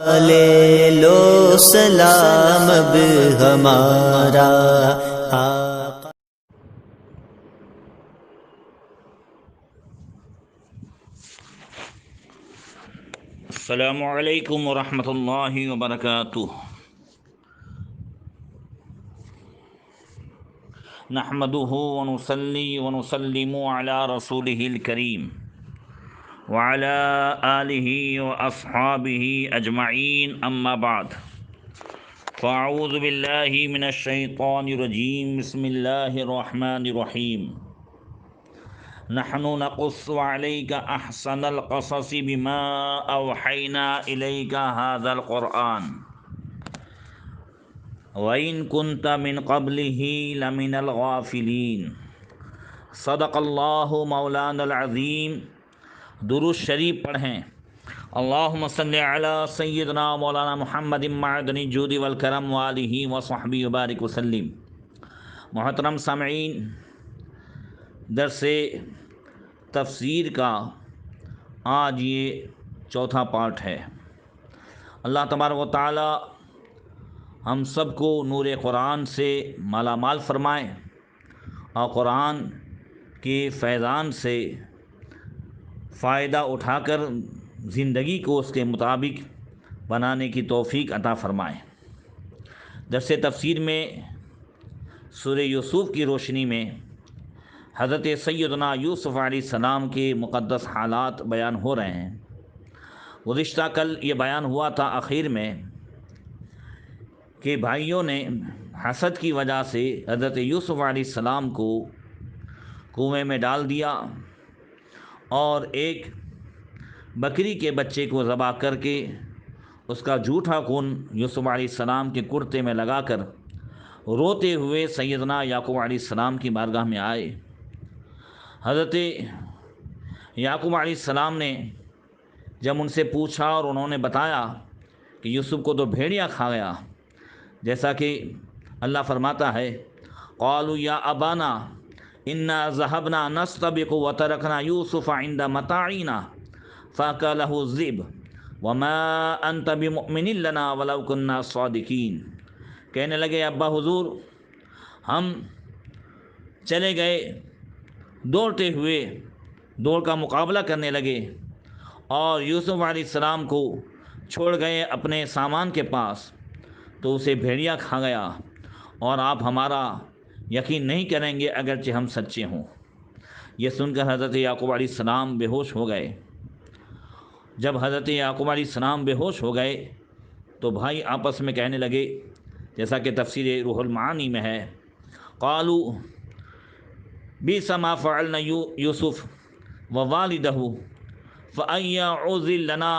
لے لو سلام اب ہمارا آقا۔ السلام علیکم ورحمۃ اللہ وبرکاتہ۔ نحمدہ ونصلی ونسلم علی رسولہ الکریم وعلی آلہ واصحابہ اجمعین، اما بعد، فاعوذ باللہ من الشیطان الرجیم، بسم اللہ الرحمن الرحیم۔ نحن نقص علیک احسن القصص بما اوحینا الیک ھذا القرآن وَإِن كُنْتَ مِن قَبْلِهِ لَمِنَ الْغَافِلِينَ۔ صدق اللہ مولانا العظیم۔ درود شریف پڑھیں۔ اللہم صلی علی سیدنا مولانا محمد معدن الجود والکرم وآلہ وصحبہ وبارک وسلم۔ محترم سامعین، درس تفسیر کا آج یہ چوتھا پارٹ ہے۔ اللہ تبارک و تعالی ہم سب کو نور قرآن سے مالا مال فرمائے اور قرآن کے فیضان سے فائدہ اٹھا کر زندگی کو اس کے مطابق بنانے کی توفیق عطا فرمائے۔ درس تفسیر میں سورہ یوسف کی روشنی میں حضرت سیدنا یوسف علیہ السلام کے مقدس حالات بیان ہو رہے ہیں۔ گزشتہ کل یہ بیان ہوا تھا آخر میں کہ بھائیوں نے حسد کی وجہ سے حضرت یوسف علیہ السلام کو کنویں میں ڈال دیا اور ایک بکری کے بچے کو ذبح کر کے اس کا جھوٹا خون یوسف علیہ السلام کے کرتے میں لگا کر روتے ہوئے سیدنا یعقوب علیہ السلام کی بارگاہ میں آئے۔ حضرت یعقوب علیہ السلام نے جب ان سے پوچھا اور انہوں نے بتایا کہ یوسف کو تو بھیڑیا کھا گیا، جیسا کہ اللہ فرماتا ہے قالوا یا ابانا انا ذهبنا نستبق وتركنا يوسف عند متاعنا فاكله الذئب وما انت بمؤمن لنا ولو كنا صادقين۔ کہنے لگے ابا حضور، ہم چلے گئے دوڑتے ہوئے، دوڑ کا مقابلہ کرنے لگے اور یوسف علیہ السلام کو چھوڑ گئے اپنے سامان کے پاس، تو اسے بھیڑیا کھا گیا، اور آپ ہمارا یقین نہیں کریں گے اگرچہ ہم سچے ہوں۔ یہ سن کر حضرت یعقوب علیہ السلام بے ہوش ہو گئے۔ جب حضرت یعقوب علیہ السلام بے ہوش ہو گئے تو بھائی آپس میں کہنے لگے، جیسا کہ تفسیر روح المعانی میں ہے، قالوا بئس ما فعلنا یوسف ووالدہ فأن يعوذل لنا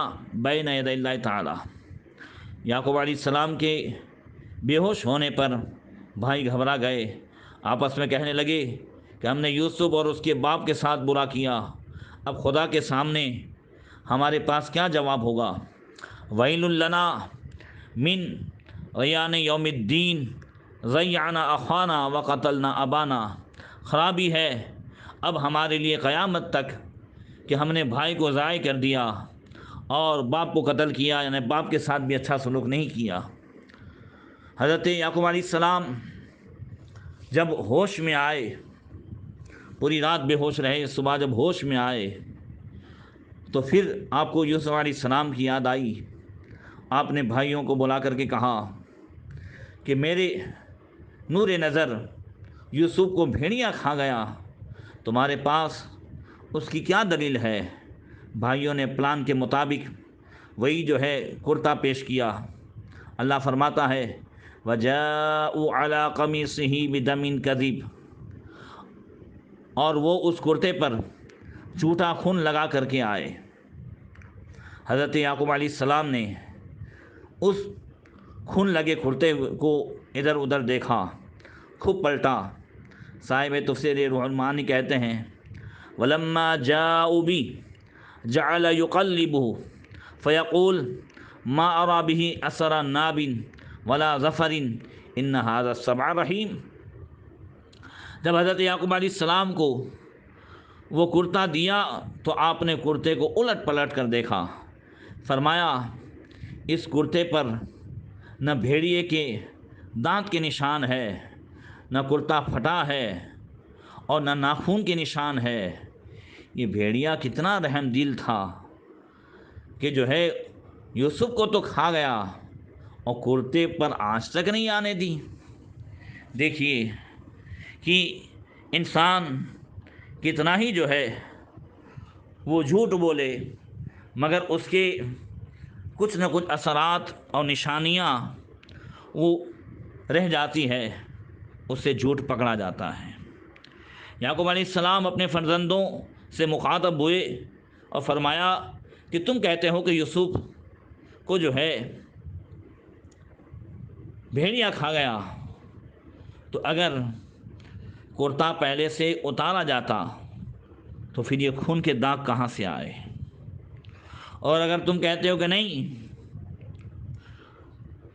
بین یدی اللہ تعالی۔ یعقوب علیہ السلام کے بے ہوش ہونے پر بھائی گھبرا گئے، آپس میں کہنے لگے کہ ہم نے یوسف اور اس کے باپ کے ساتھ برا کیا، اب خدا کے سامنے ہمارے پاس کیا جواب ہوگا؟ ویل لنا من ریان یوم الدین ضیعنا اخانا وقتلنا ابانا۔ خرابی ہے اب ہمارے لیے قیامت تک کہ ہم نے بھائی کو ضائع کر دیا اور باپ کو قتل کیا، یعنی باپ کے ساتھ بھی اچھا سلوک نہیں کیا۔ حضرت یعقوب علیہ السلام جب ہوش میں آئے، پوری رات بے ہوش رہے، صبح جب ہوش میں آئے تو پھر آپ کو یوسف علیہ السلام کی یاد آئی۔ آپ نے بھائیوں کو بلا کر کے کہا کہ میرے نور نظر یوسف کو بھیڑیا کھا گیا، تمہارے پاس اس کی کیا دلیل ہے؟ بھائیوں نے پلان کے مطابق وہی جو ہے کرتا پیش کیا۔ اللہ فرماتا ہے وَجَاءُوا عَلَىٰ قَمِيصِهِ بِدَمٍ كَذِبٍ، اور وہ اس کرتے پر جھوٹا خون لگا کر کے آئے۔ حضرت یعقوب علیہ السلام نے اس خون لگے کرتے کو ادھر ادھر دیکھا، خوب پلٹا۔ صاحب تفسیر روح المعانی کہتے ہیں وَلَمَّا جَاءُوا بِهِ جَعَلَ يُقَلِّبُهُ فَيَقُولُ مَا أَرَىٰ بِهِ أَثَرَ نَابٍ وَلَا ظَفَرٍ إِنَّ هَٰذَا السَّبْعَ رَحِيمٌ۔ جب حضرت یعقوب علیہ السلام کو وہ کرتا دیا تو آپ نے کرتے کو الٹ پلٹ کر دیکھا، فرمایا اس کرتے پر نہ بھیڑیے کے دانت کے نشان ہے، نہ کرتا پھٹا ہے، اور نہ ناخون کے نشان ہے۔ یہ بھیڑیا کتنا رحم دل تھا کہ جو ہے یوسف کو تو کھا گیا اور کرتے پر آنچ تک نہیں آنے دی۔ دیکھیے کہ انسان کتنا ہی جو ہے وہ جھوٹ بولے، مگر اس کے کچھ نہ کچھ اثرات اور نشانیاں وہ رہ جاتی ہے، اس سے جھوٹ پکڑا جاتا ہے۔ یعقوب علیہ السلام اپنے فرزندوں سے مخاطب ہوئے اور فرمایا کہ تم کہتے ہو کہ یوسف کو جو ہے بھیڑیا کھا گیا، تو اگر کرتا پہلے سے اتارا جاتا تو پھر یہ خون کے داغ کہاں سے آئے؟ اور اگر تم کہتے ہو کہ نہیں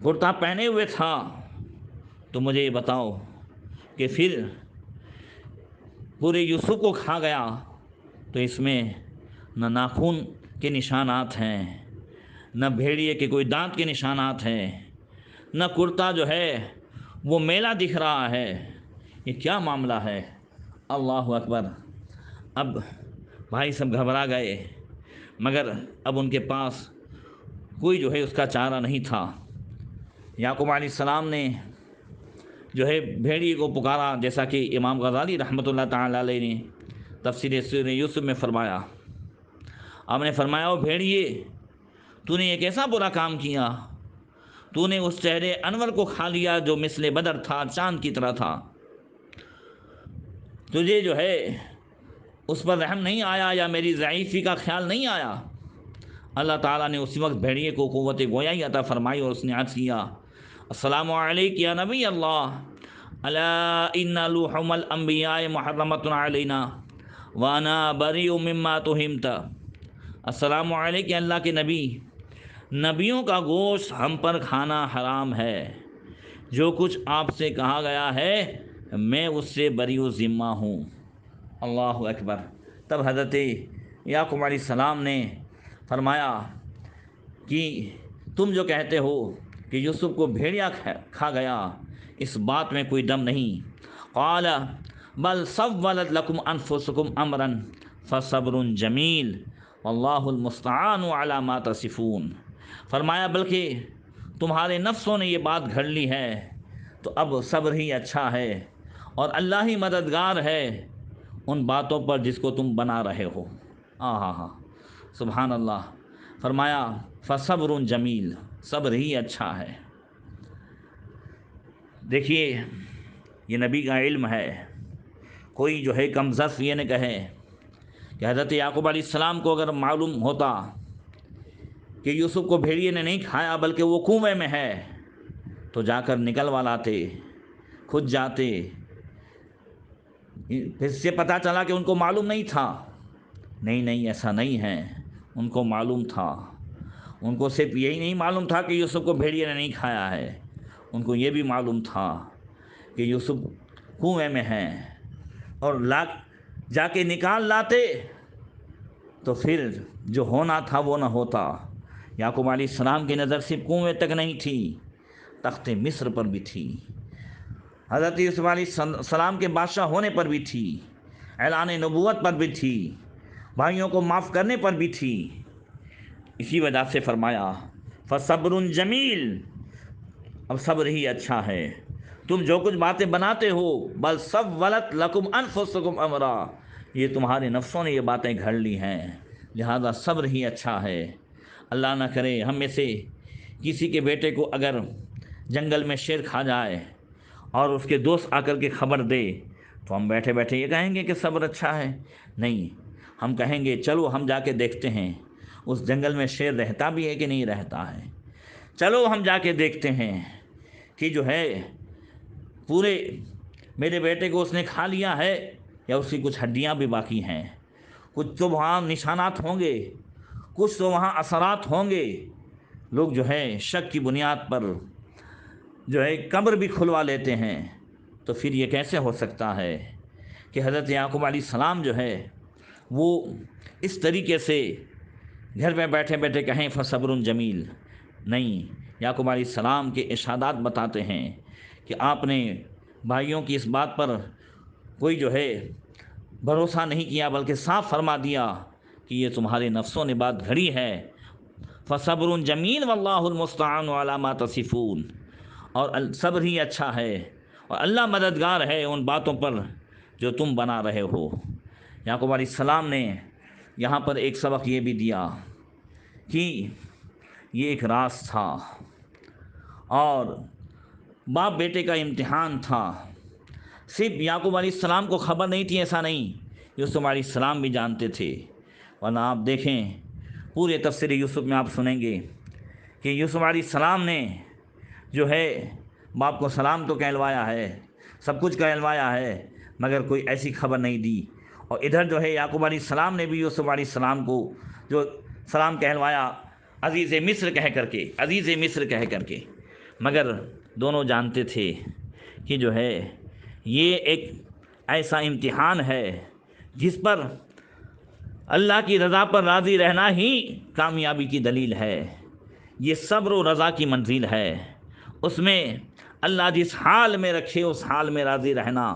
کرتا پہنے ہوئے تھا، تو مجھے یہ بتاؤ کہ پھر پورے یوسف کو کھا گیا تو اس میں نہ ناخون کے نشانات ہیں، نہ بھیڑیے کے کوئی دانت کے نشانات ہیں، نہ کرتا جو ہے وہ میلا دکھ رہا ہے۔ یہ کیا معاملہ ہے؟ اللہ اکبر۔ اب بھائی سب گھبرا گئے، مگر اب ان کے پاس کوئی جو ہے اس کا چارہ نہیں تھا۔ یعقوب علیہ السلام نے جو ہے بھیڑیے کو پکارا، جیسا کہ امام غزالی رحمۃ اللہ تعالی علیہ نے تفسیر سورہ یوسف میں فرمایا۔ آپ نے فرمایا، او بھیڑیے، تو نے ایک ایسا برا کام کیا، تو نے اس چہرے انور کو کھا لیا جو مثل بدر تھا، چاند کی طرح تھا۔ تجھے جو ہے اس پر رحم نہیں آیا یا میری ضعیفی کا خیال نہیں آیا؟ اللہ تعالیٰ نے اسی وقت بھیڑیے کو قوت گویائی عطا فرمائی اور اس نے عرض کیا، السلام علیک یا نبی اللہ، الا ان لحوم الانبیاء محرمۃ علینا وانا بریء مما تہمت۔ السلام علیک اللہ کے نبی، نبیوں کا گوشت ہم پر کھانا حرام ہے، جو کچھ آپ سے کہا گیا ہے میں اس سے بری و ذمہ ہوں۔ اللہ اکبر۔ تب حضرت یعقوب علیہ السلام نے فرمایا کہ تم جو کہتے ہو کہ یوسف کو بھیڑیا کھا گیا، اس بات میں کوئی دم نہیں۔ قال بل سولت لکم انفسکم امرا فصبر جمیل واللہ المستعان علی ما تصفون۔ فرمایا بلکہ تمہارے نفسوں نے یہ بات گھڑ لی ہے، تو اب صبر ہی اچھا ہے اور اللہ ہی مددگار ہے ان باتوں پر جس کو تم بنا رہے ہو۔ ہاں سبحان اللہ۔ فرمایا فصبر جمیل، صبر ہی اچھا ہے۔ دیکھیے یہ نبی کا علم ہے۔ کوئی جو ہے کم ظرف یہ نہ کہے کہ حضرت یعقوب علیہ السلام کو اگر معلوم ہوتا کہ یوسف کو بھیڑیے نے نہیں کھایا بلکہ وہ کنویں میں ہے، تو جا کر نکلوا لاتے، خود جاتے۔ پھر سے پتہ چلا کہ ان کو معلوم نہیں تھا۔ نہیں ایسا نہیں ہے، ان کو معلوم تھا۔ ان کو صرف یہی نہیں معلوم تھا کہ یوسف کو بھیڑیے نے نہیں کھایا ہے، ان کو یہ بھی معلوم تھا کہ یوسف کنویں میں ہیں، اور جا کے نکال لاتے تو پھر جو ہونا تھا وہ نہ ہوتا۔ یعقوب علیہ السلام کی نظر صرف کنویں تک نہیں تھی، تخت مصر پر بھی تھی، حضرت یوسف علیہ السلام کے بادشاہ ہونے پر بھی تھی، اعلان نبوت پر بھی تھی، بھائیوں کو معاف کرنے پر بھی تھی۔ اسی وجہ سے فرمایا فصبر جمیل، اب صبر ہی اچھا ہے۔ تم جو کچھ باتیں بناتے ہو، بل سولت لکم انفسکم امرا، یہ تمہارے نفسوں نے یہ باتیں گھڑ لی ہیں، لہذا صبر ہی اچھا ہے۔ اللہ نہ کرے ہم میں سے کسی کے بیٹے کو اگر جنگل میں شیر کھا جائے اور اس کے دوست آ کر کے خبر دے، تو ہم بیٹھے بیٹھے یہ کہیں گے کہ صبر اچھا ہے؟ نہیں، ہم کہیں گے چلو ہم جا کے دیکھتے ہیں اس جنگل میں شیر رہتا بھی ہے کہ نہیں رہتا ہے، چلو ہم جا کے دیکھتے ہیں کہ جو ہے پورے میرے بیٹے کو اس نے کھا لیا ہے یا اس کی کچھ ہڈیاں بھی باقی ہیں۔ کچھ تو وہاں نشانات ہوں گے، کچھ تو وہاں اثرات ہوں گے۔ لوگ جو ہے شک کی بنیاد پر جو ہے قبر بھی کھلوا لیتے ہیں۔ تو پھر یہ کیسے ہو سکتا ہے کہ حضرت یعقوب علیہ السلام جو ہے وہ اس طریقے سے گھر میں بیٹھے بیٹھے کہیں فصبر جمیل؟ نہیں، یعقوب علیہ السلام کے ارشادات بتاتے ہیں کہ آپ نے بھائیوں کی اس بات پر کوئی جو ہے بھروسہ نہیں کیا، بلکہ صاف فرما دیا کہ یہ تمہارے نفسوں نے بات گھڑی ہے۔ فصبر جمیل واللہ المستعان علی ما تصفون، اور صبر ہی اچھا ہے اور اللہ مددگار ہے ان باتوں پر جو تم بنا رہے ہو۔ یعقوب علیہ السلام نے یہاں پر ایک سبق یہ بھی دیا کہ یہ ایک راز تھا اور باپ بیٹے کا امتحان تھا۔ صرف یعقوب علیہ السلام کو خبر نہیں تھی ایسا نہیں، یوسف علیہ السلام بھی جانتے تھے، ورنہ آپ دیکھیں پورے تفسیر یوسف میں آپ سنیں گے کہ یوسف علیہ السلام نے جو ہے باپ کو سلام تو کہلوایا ہے، سب کچھ کہلوایا ہے، مگر کوئی ایسی خبر نہیں دی۔ اور ادھر جو ہے یعقوب علیہ السلام نے بھی یوسف علیہ السلام کو جو سلام کہلوایا عزیز مصر کہہ کر کے، عزیز مصر کہہ کر کے، مگر دونوں جانتے تھے کہ جو ہے یہ ایک ایسا امتحان ہے جس پر اللہ کی رضا پر راضی رہنا ہی کامیابی کی دلیل ہے۔ یہ صبر و رضا کی منزل ہے، اس میں اللہ جس حال میں رکھے اس حال میں راضی رہنا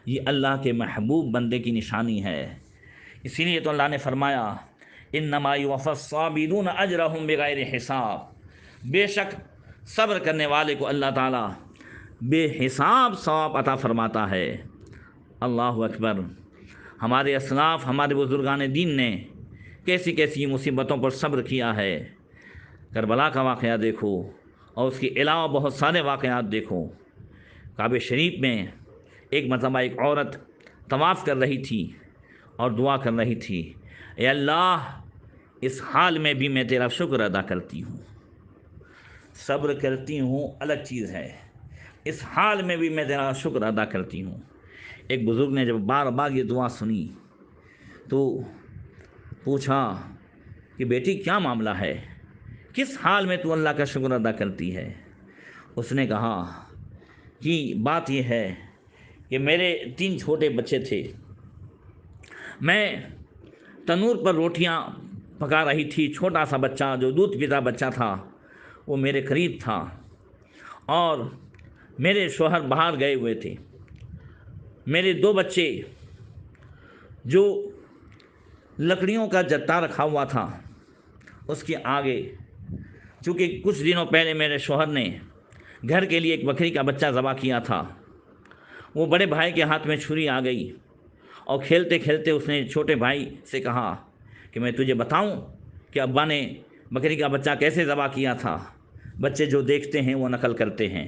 یہ اللہ کے محبوب بندے کی نشانی ہے۔ اسی لیے تو اللہ نے فرمایا انما یوفی الصابرون اجرہم بغیر حساب، بے شک صبر کرنے والے کو اللہ تعالیٰ بے حساب ثواب عطا فرماتا ہے۔ اللہ اکبر! ہمارے اسلاف، ہمارے بزرگان دین نے کیسی کیسی مصیبتوں پر صبر کیا ہے۔ کربلا کا واقعہ دیکھو اور اس کے علاوہ بہت سارے واقعات دیکھو۔ کعبہ شریف میں ایک مرتبہ ایک عورت طواف کر رہی تھی اور دعا کر رہی تھی، اے اللہ اس حال میں بھی میں تیرا شکر ادا کرتی ہوں، صبر کرتی ہوں الگ چیز ہے، اس حال میں بھی میں تیرا شکر ادا کرتی ہوں۔ ایک بزرگ نے جب بار بار یہ دعا سنی تو پوچھا کہ بیٹی کیا معاملہ ہے، کس حال میں تو اللہ کا شکر ادا کرتی ہے؟ اس نے کہا کہ بات یہ ہے کہ میرے 3 چھوٹے بچے تھے، میں تنور پر روٹیاں پکا رہی تھی، چھوٹا سا بچہ جو دودھ پیتا بچہ تھا وہ میرے قریب تھا اور میرے شوہر باہر گئے ہوئے تھے۔ میرے 2 بچے جو لکڑیوں کا جتا رکھا ہوا تھا اس کے آگے، چونکہ کچھ دنوں پہلے میرے شوہر نے گھر کے لیے ایک بکری کا بچہ ذبح کیا تھا، وہ بڑے بھائی کے ہاتھ میں چھری آ گئی اور کھیلتے کھیلتے اس نے چھوٹے بھائی سے کہا کہ میں تجھے بتاؤں کہ ابا نے بکری کا بچہ کیسے ذبح کیا تھا۔ بچے جو دیکھتے ہیں وہ نقل کرتے ہیں،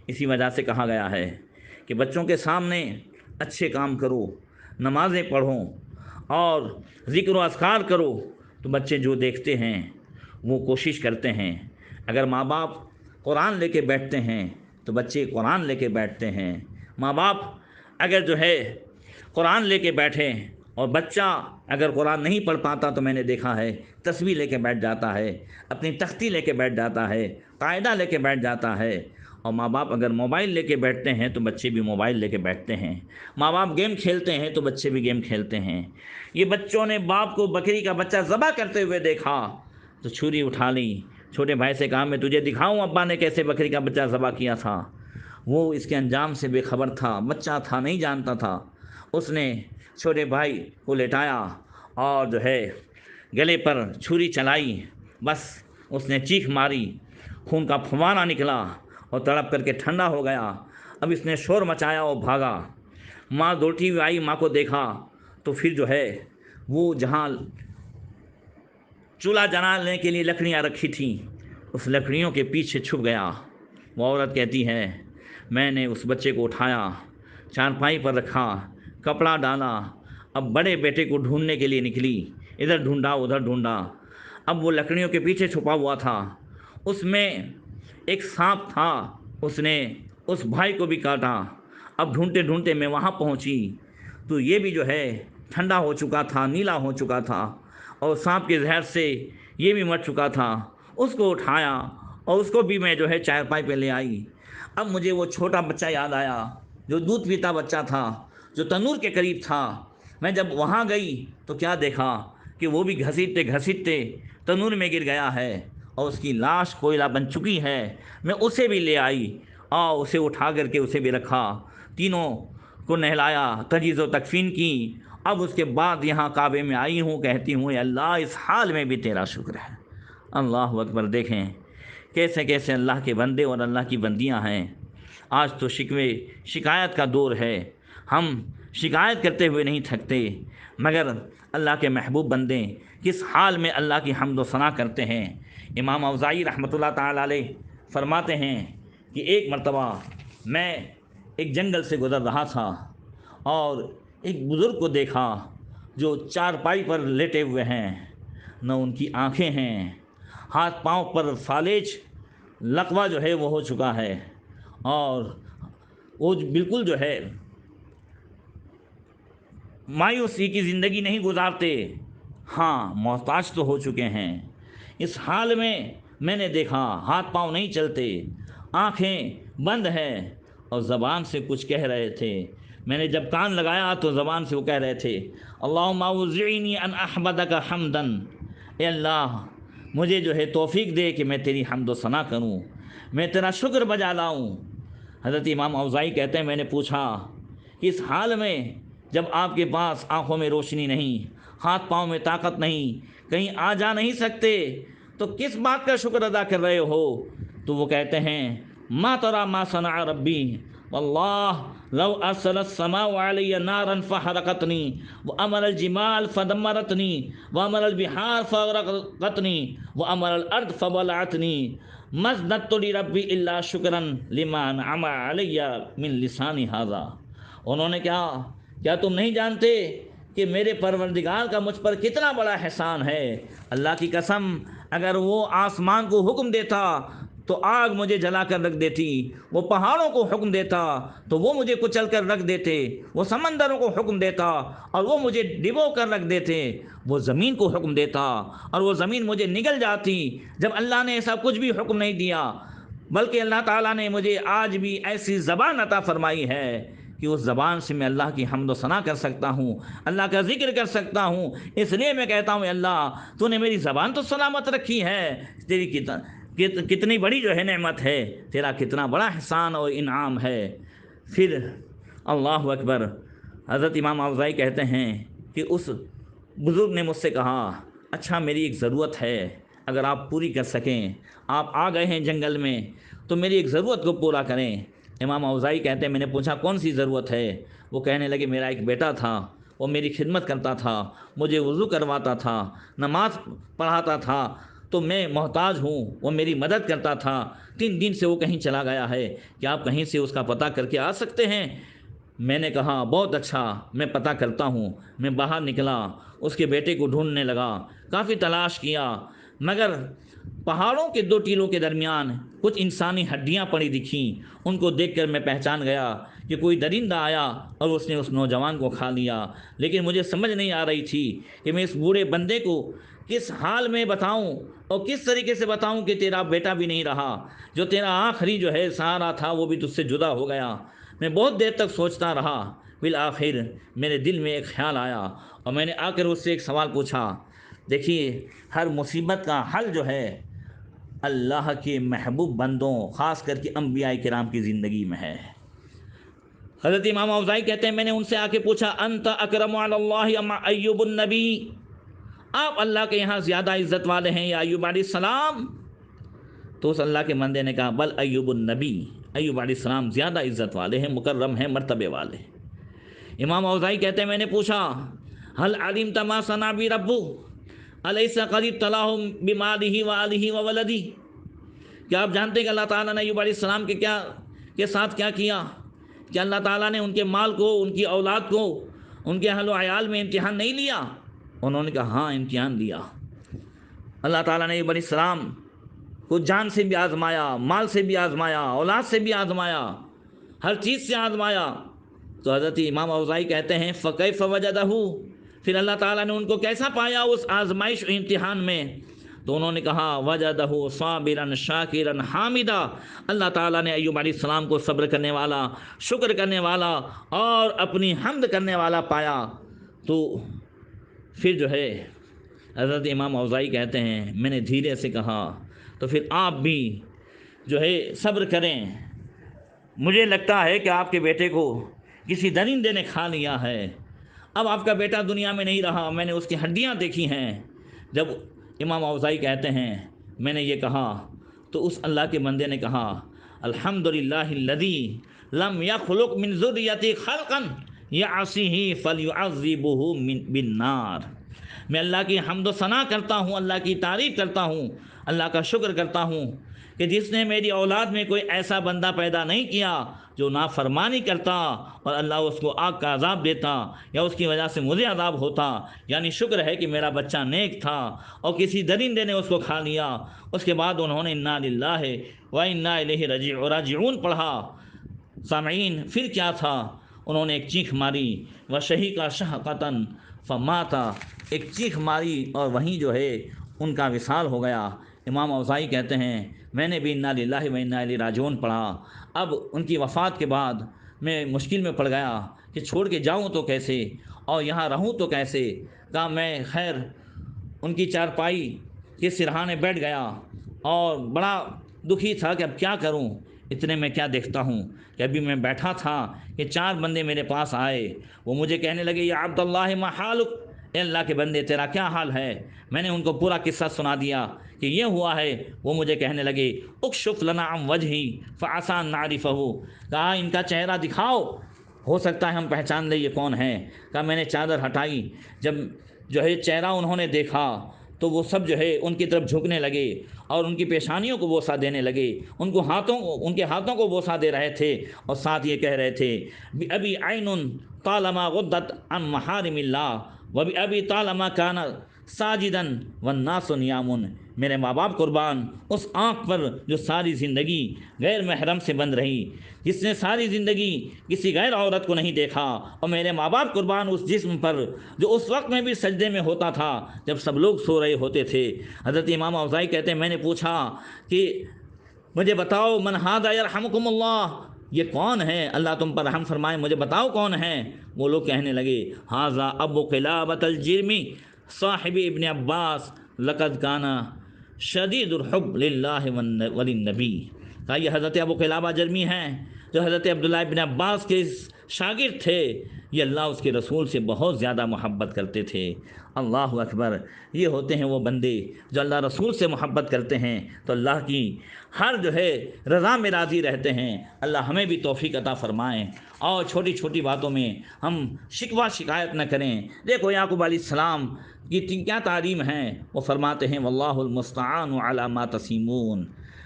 اسی وجہ سے کہا گیا ہے کہ بچوں کے سامنے اچھے کام کرو، نمازیں پڑھو اور ذکر و اذکار کرو، تو بچے جو دیکھتے ہیں وہ کوشش کرتے ہیں۔ اگر ماں باپ قرآن لے کے بیٹھتے ہیں تو بچے قرآن لے کے بیٹھتے ہیں۔ ماں باپ اگر جو ہے قرآن لے کے بیٹھے اور بچہ اگر قرآن نہیں پڑھ پاتا تو میں نے دیکھا ہے تسبیح لے کے بیٹھ جاتا ہے، اپنی تختی لے کے بیٹھ جاتا ہے، قاعدہ لے کے بیٹھ جاتا ہے۔ اور ماں باپ اگر موبائل لے کے بیٹھتے ہیں تو بچے بھی موبائل لے کے بیٹھتے ہیں۔ ماں باپ گیم کھیلتے ہیں تو بچے بھی گیم کھیلتے ہیں۔ یہ بچوں نے باپ کو بکری کا بچہ ذبح کرتے ہوئے دیکھا تو چھری اٹھا لی، چھوٹے بھائی سے کہا میں تجھے دکھاؤں ابا نے کیسے بکری کا بچہ ذبح کیا تھا۔ وہ اس کے انجام سے بے خبر تھا، بچہ تھا، نہیں جانتا تھا۔ اس نے چھوٹے بھائی کو لٹایا اور جو ہے گلے پر چھری چلائی، بس اس نے چیخ ماری، خون کا پھوارا نکلا اور تڑپ کر کے ٹھنڈا ہو گیا۔ اب اس نے شور مچایا اور بھاگا۔ ماں دوڑتی ہوئی آئی، ماں کو دیکھا تو پھر جو ہے وہ جہاں چولہا جلانے کے لیے لکڑیاں رکھی تھیں اس لکڑیوں کے پیچھے چھپ گیا۔ وہ عورت کہتی ہے میں نے اس بچے کو اٹھایا، چارپائی پر رکھا، کپڑا ڈالا، اب بڑے بیٹے کو ڈھونڈنے کے لیے نکلی، ادھر ڈھونڈا ادھر ڈھونڈا۔ اب وہ لکڑیوں کے پیچھے چھپا ہوا تھا، اس میں ایک سانپ تھا، اس نے اس بھائی کو بھی کاٹا۔ اب ڈھونڈتے ڈھونڈتے میں وہاں پہنچی تو یہ بھی جو ہے ٹھنڈا ہو چکا تھا، نیلا ہو چکا تھا اور سانپ کے زہر سے یہ بھی مر چکا تھا۔ اس کو اٹھایا اور اس کو بھی میں جو ہے چارپائی پہ لے آئی۔ اب مجھے وہ چھوٹا بچہ یاد آیا جو دودھ پیتا بچہ تھا، جو تنور کے قریب تھا۔ میں جب وہاں گئی تو کیا دیکھا کہ وہ بھی گھسیٹتے گھسیٹتے تنور میں گر گیا ہے اور اس کی لاش کوئلہ بن چکی ہے، میں اسے بھی لے آئی اور اسے اٹھا کر کے اسے بھی رکھا، تینوں کو نہلایا، تجہیز و تکفین کی۔ اب اس کے بعد یہاں کعبے میں آئی ہوں، کہتی ہوں اے اللہ اس حال میں بھی تیرا شکر ہے۔ اللہ اکبر! دیکھیں کیسے کیسے اللہ کے بندے اور اللہ کی بندیاں ہیں۔ آج تو شکوے شکایت کا دور ہے، ہم شکایت کرتے ہوئے نہیں تھکتے، مگر اللہ کے محبوب بندے کس حال میں اللہ کی حمد و ثنا کرتے ہیں۔ امام اوزاعی رحمۃ اللہ تعالی علیہ فرماتے ہیں کہ ایک مرتبہ میں ایک جنگل سے گزر رہا تھا اور ایک بزرگ کو دیکھا جو چارپائی پر لیٹے ہوئے ہیں، نہ ان کی آنکھیں ہیں، ہاتھ پاؤں پر فالج لقوہ جو ہے وہ ہو چکا ہے، اور وہ بالکل جو ہے مایوسی کی زندگی نہیں گزارتے، ہاں محتاج تو ہو چکے ہیں۔ اس حال میں نے دیکھا ہاتھ پاؤں نہیں چلتے، آنکھیں بند ہیں اور زبان سے کچھ کہہ رہے تھے۔ میں نے جب کان لگایا تو زبان سے وہ کہہ رہے تھے اللہم اوزعنی ان احمدک حمدا، اے اللہ مجھے جو ہے توفیق دے کہ میں تیری حمد و ثنا کروں، میں تیرا شکر بجا لاؤں۔ حضرت امام اوزاعی کہتے ہیں میں نے پوچھا اس حال میں جب آپ کے پاس آنکھوں میں روشنی نہیں، ہاتھ پاؤں میں طاقت نہیں، کہیں آ جا نہیں سکتے، تو کس بات کا شکر ادا کر رہے ہو؟ تو وہ کہتے ہیں ما ترى ما صنع ربی واللہ لو ارسل السماء علی نارا فحرقتنی وامر الجمال فدمرتنی وامر البحار فاغرقتنی وامر الارض فبلعتنی ما ازددت لربی الا شکرا لما انعم علی من لسانی ھذا۔ انہوں نے کیا تم نہیں جانتے کہ میرے پروردگار کا مجھ پر کتنا بڑا احسان ہے؟ اللہ کی قسم اگر وہ آسمان کو حکم دیتا تو آگ مجھے جلا کر رکھ دیتی، وہ پہاڑوں کو حکم دیتا تو وہ مجھے کچل کر رکھ دیتے، وہ سمندروں کو حکم دیتا اور وہ مجھے ڈبو کر رکھ دیتے، وہ زمین کو حکم دیتا اور وہ زمین مجھے نگل جاتی۔ جب اللہ نے ایسا کچھ بھی حکم نہیں دیا، بلکہ اللہ تعالیٰ نے مجھے آج بھی ایسی زبان عطا فرمائی ہے کہ اس زبان سے میں اللہ کی حمد و ثنا کر سکتا ہوں، اللہ کا ذکر کر سکتا ہوں۔ اس لیے میں کہتا ہوں اے اللہ تو نے میری زبان تو سلامت رکھی ہے، تیری کتنی بڑی جو ہے نعمت ہے، تیرا کتنا بڑا احسان اور انعام ہے۔ پھر اللہ اکبر! حضرت امام اوزاعی کہتے ہیں کہ اس بزرگ نے مجھ سے کہا اچھا میری ایک ضرورت ہے، اگر آپ پوری کر سکیں، آپ آ گئے ہیں جنگل میں تو میری ایک ضرورت کو پورا کریں۔ امام اوزاعی کہتے ہیں میں نے پوچھا کون سی ضرورت ہے؟ وہ کہنے لگے میرا ایک بیٹا تھا، وہ میری خدمت کرتا تھا، مجھے وضو کرواتا تھا، نماز پڑھاتا تھا، تو میں محتاج ہوں، وہ میری مدد کرتا تھا، 3 دن سے وہ کہیں چلا گیا ہے، کیا آپ کہیں سے اس کا پتہ کر کے آ سکتے ہیں؟ میں نے کہا بہت اچھا، میں پتہ کرتا ہوں۔ میں باہر نکلا، اس کے بیٹے کو ڈھونڈنے لگا، کافی تلاش کیا، مگر پہاڑوں کے 2 ٹیلوں کے درمیان کچھ انسانی ہڈیاں پڑی دکھیں، ان کو دیکھ کر میں پہچان گیا کہ کوئی درندہ آیا اور اس نے اس نوجوان کو کھا لیا، لیکن مجھے سمجھ نہیں آ رہی تھی کہ میں اس بوڑھے بندے کو کس حال میں بتاؤں اور کس طریقے سے بتاؤں کہ تیرا بیٹا بھی نہیں رہا، جو تیرا آخری جو ہے سہارا تھا وہ بھی تجھ سے جدا ہو گیا۔ میں بہت دیر تک سوچتا رہا، بالآخر میرے دل میں ایک خیال آیا اور میں نے آ کر اس سے ایک سوال پوچھا۔ دیکھیے ہر مصیبت کا حل جو ہے اللہ کے محبوب بندوں خاص کر کے انبیاء کرام کی زندگی میں ہے۔ حضرت امام اوزاعی کہتے ہیں میں نے ان سے آ کے پوچھا انت اکرم علی اللہ ام ایوب النبی، آپ اللہ کے یہاں زیادہ عزت والے ہیں یا ایوب علیہ السلام؟ تو اس اللہ کے بندے نے کہا بل ایوب النبی، ایوب علیہ السلام زیادہ عزت والے ہیں، مکرم ہیں، مرتبے والے۔ امام اوزاعی کہتے ہیں میں نے پوچھا هل علمت ما صنع بی ربو الیس قد ابتلاہ بمالہ وآلہ وولدہ، کیا آپ جانتے ہیں کہ اللہ تعالیٰ نے ایوب علیہ السلام کے ساتھ کیا کیا؟ کہ اللہ تعالیٰ نے ان کے مال کو، ان کی اولاد کو، ان کے اہل و عیال میں امتحان نہیں لیا؟ انہوں نے کہا ہاں امتحان لیا۔ اللہ تعالیٰ نے ایوب علیہ السلام کو جان سے بھی آزمایا، مال سے بھی آزمایا، اولاد سے بھی آزمایا، ہر چیز سے آزمایا۔ تو حضرت امام اوزاعی کہتے ہیں فکیف وجدہ، پھر اللہ تعالیٰ نے ان کو کیسا پایا اس آزمائش و امتحان میں؟ تو انہوں نے کہا وجدہ صابرا شاکرا حامدا، اللہ تعالیٰ نے ایوب علیہ السلام کو صبر کرنے والا، شکر کرنے والا اور اپنی حمد کرنے والا پایا۔ تو پھر جو ہے حضرت امام اوزاعی کہتے ہیں میں نے دھیرے سے کہا تو پھر آپ بھی جو ہے صبر کریں۔ مجھے لگتا ہے کہ آپ کے بیٹے کو کسی درندے نے کھا لیا ہے، اب آپ کا بیٹا دنیا میں نہیں رہا، میں نے اس کی ہڈیاں دیکھی ہیں۔ جب امام اوزاعی کہتے ہیں میں نے یہ کہا تو اس اللہ کے بندے نے کہا الحمدللہ الذی لم یخلق من ذریتی خلقا یعصیہ فلیعذبہ بالنار۔ میں اللہ کی حمد و ثنا کرتا ہوں، اللہ کی تعریف کرتا ہوں، اللہ کا شکر کرتا ہوں کہ جس نے میری اولاد میں کوئی ایسا بندہ پیدا نہیں کیا جو نافرمانی کرتا اور اللہ اس کو آگ کا عذاب دیتا یا اس کی وجہ سے مجھے عذاب ہوتا۔ یعنی شکر ہے کہ میرا بچہ نیک تھا اور کسی درندے نے اس کو کھا لیا۔ اس کے بعد انہوں نے انا للہ و انا الیہ راجعون پڑھا۔ سامعین، پھر کیا تھا؟ انہوں نے ایک چیخ ماری، وشہیقا شہقتاً فماتا، ایک چیخ ماری اور وہیں جو ہے ان کا وصال ہو گیا۔ امام اوزاعی کہتے ہیں میں نے بھی انا للہ و انا الیہ راجعون پڑھا۔ اب ان کی وفات کے بعد میں مشکل میں پڑ گیا کہ چھوڑ کے جاؤں تو کیسے اور یہاں رہوں تو کیسے۔ کہا میں خیر ان کی چارپائی کے سرہانے بیٹھ گیا اور بڑا دکھی تھا کہ اب کیا کروں۔ اتنے میں کیا دیکھتا ہوں کہ ابھی میں بیٹھا تھا کہ 4 بندے میرے پاس آئے، وہ مجھے کہنے لگے یا عبداللہ ما حالک، اے اللہ کے بندے تیرا کیا حال ہے؟ میں نے ان کو پورا قصہ سنا دیا کہ یہ ہوا ہے۔ وہ مجھے کہنے لگے اکشف لنا عن وجہی فعسى ان نعرفہ، کہا ان کا چہرہ دکھاؤ، ہو سکتا ہے ہم پہچان لیں یہ کون ہے۔ کہا میں نے چادر ہٹائی، جب جو ہے چہرہ انہوں نے دیکھا تو وہ سب جو ہے ان کی طرف جھکنے لگے اور ان کی پیشانیوں کو بوسہ دینے لگے، ان کے ہاتھوں کو بوسہ دے رہے تھے اور ساتھ یہ کہہ رہے تھے ابی عین طالما غدت عن محارم اللہ وبی طالما کان ساجدا والناس نیام، میرے ماں باپ قربان اس آنکھ پر جو ساری زندگی غیر محرم سے بند رہی، جس نے ساری زندگی کسی غیر عورت کو نہیں دیکھا، اور میرے ماں باپ قربان اس جسم پر جو اس وقت میں بھی سجدے میں ہوتا تھا جب سب لوگ سو رہے ہوتے تھے۔ حضرت امام اوزاعی کہتے ہیں میں نے پوچھا کہ مجھے بتاؤ من ھذا یرحمکم اللہ، یہ کون ہے اللہ تم پر رحم فرمائے، مجھے بتاؤ کون ہے۔ وہ لوگ کہنے لگے ھذا ابو قلابۃ الجرمی صاحب ابن عباس لقد کان شدید الحب للہ وللنبی، کہا یہ حضرت ابو قلابہ جرمی ہیں جو حضرت عبداللہ ابن عباس کے شاگرد تھے، یہ اللہ اس کے رسول سے بہت زیادہ محبت کرتے تھے۔ اللہ اکبر، یہ ہوتے ہیں وہ بندے جو اللہ رسول سے محبت کرتے ہیں تو اللہ کی ہر جو ہے رضا میں راضی رہتے ہیں۔ اللہ ہمیں بھی توفیق عطا فرمائیں اور چھوٹی چھوٹی باتوں میں ہم شکوہ شکایت نہ کریں۔ دیکھو یعقوب علیہ السلام کی کیا تعلیم ہیں، وہ فرماتے ہیں واللہ المستعان علی ما تصیمون،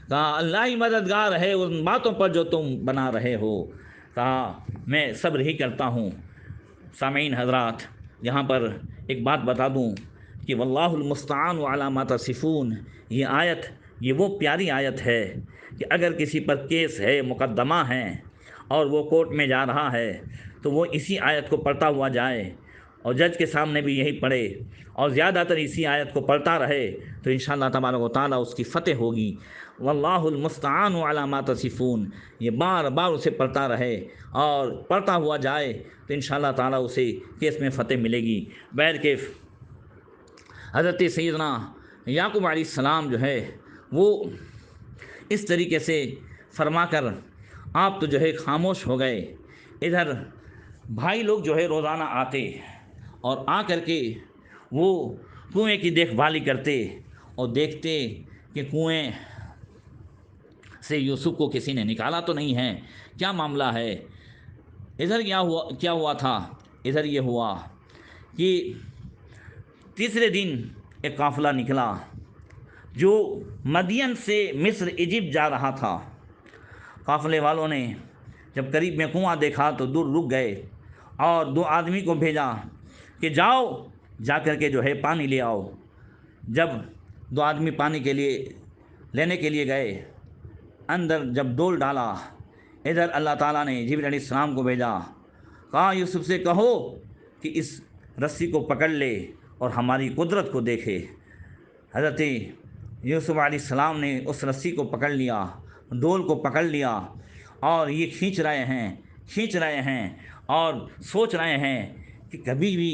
کہا اللہ ہی مددگار ہے ان باتوں پر جو تم بنا رہے ہو، کہا میں صبر ہی کرتا ہوں۔ سامعین حضرات، یہاں پر ایک بات بتا دوں کہ واللہ المستعان علی ما تصفون، یہ آیت یہ وہ پیاری آیت ہے کہ اگر کسی پر کیس ہے، مقدمہ ہے اور وہ کورٹ میں جا رہا ہے تو وہ اسی آیت کو پڑھتا ہوا جائے اور جج کے سامنے بھی یہی پڑھے اور زیادہ تر اسی آیت کو پڑھتا رہے تو انشاءاللہ تبارک و تعالیٰ اس کی فتح ہوگی۔ واللہ المستعان علی ما تصفون، یہ بار بار اسے پڑھتا رہے اور پڑھتا ہوا جائے تو انشاءاللہ تعالیٰ اسے کیس میں فتح ملے گی۔ بہرکیف حضرت سیدنا یعقوب علیہ السلام جو ہے وہ اس طریقے سے فرما کر آپ تو جو ہے خاموش ہو گئے۔ ادھر بھائی لوگ جو ہے روزانہ آتے اور آ کر کے وہ کنویں کی دیکھ بھالی کرتے اور دیکھتے کہ کنویں سے یوسف کو کسی نے نکالا تو نہیں ہے، کیا معاملہ ہے۔ ادھر کیا ہوا تھا، ادھر یہ ہوا کہ تیسرے دن ایک قافلہ نکلا جو مدین سے مصر ایجپٹ جا رہا تھا۔ قافلے والوں نے جب قریب میں کنواں دیکھا تو دور رک گئے اور 2 آدمی کو بھیجا کہ جاؤ جا کر کے جو ہے پانی لے آؤ۔ جب 2 آدمی پانی لینے کے لیے گئے، اندر جب ڈول ڈالا، ادھر اللہ تعالیٰ نے جبرائیل علیہ السلام کو بھیجا، کہا یوسف سے کہو کہ اس رسی کو پکڑ لے اور ہماری قدرت کو دیکھے۔ حضرت یوسف علیہ السلام نے اس رسی کو پکڑ لیا، ڈول کو پکڑ لیا اور یہ کھینچ رہے ہیں اور سوچ رہے ہیں کہ کبھی بھی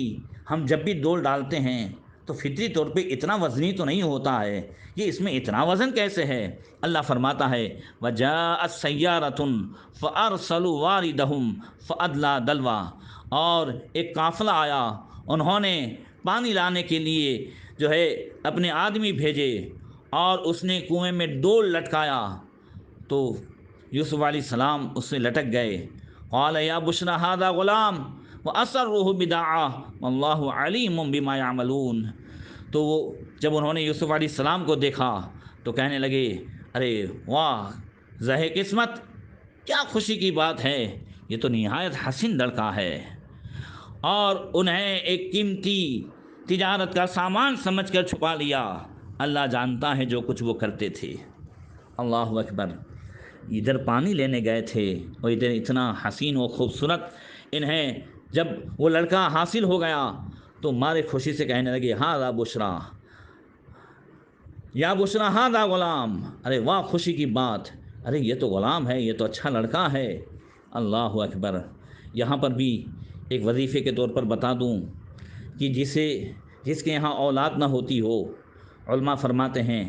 ہم جب بھی ڈول ڈالتے ہیں تو فطری طور پہ اتنا وزنی تو نہیں ہوتا ہے، یہ اس میں اتنا وزن کیسے ہے؟ اللہ فرماتا ہے وَجَاءَتْ سَيَّارَةٌ فَأَرْسَلُوا وَارِدَهُمْ فَأَدْلَىٰ دَلْوَىٰ، اور ایک قافلہ آیا، انہوں نے پانی لانے کے لیے جو ہے اپنے آدمی بھیجے، اور اس نے کنویں میں ڈول لٹکایا تو یوسف علیہ السلام اس سے لٹک گئے۔ قال یا بشرا ھذا غلام واسرہ بدعا واللہ علیم بما یعملون، تو وہ جب انہوں نے یوسف علیہ السلام کو دیکھا تو کہنے لگے ارے واہ زہ قسمت، کیا خوشی کی بات ہے، یہ تو نہایت حسین لڑکا ہے، اور انہیں ایک قیمتی تجارت کا سامان سمجھ کر چھپا لیا۔ اللہ جانتا ہے جو کچھ وہ کرتے تھے۔ اللہ اکبر، ادھر پانی لینے گئے تھے اور ادھر اتنا حسین و خوبصورت، انہیں جب وہ لڑکا حاصل ہو گیا تو مارے خوشی سے کہنے لگے ھذا بشرا یا بشرا ھذا غلام، ارے واہ خوشی کی بات، ارے یہ تو غلام ہے، یہ تو اچھا لڑکا ہے۔ اللہ اکبر۔ یہاں پر بھی ایک وظیفے کے طور پر بتا دوں کہ جس کے یہاں اولاد نہ ہوتی ہو، علماء فرماتے ہیں،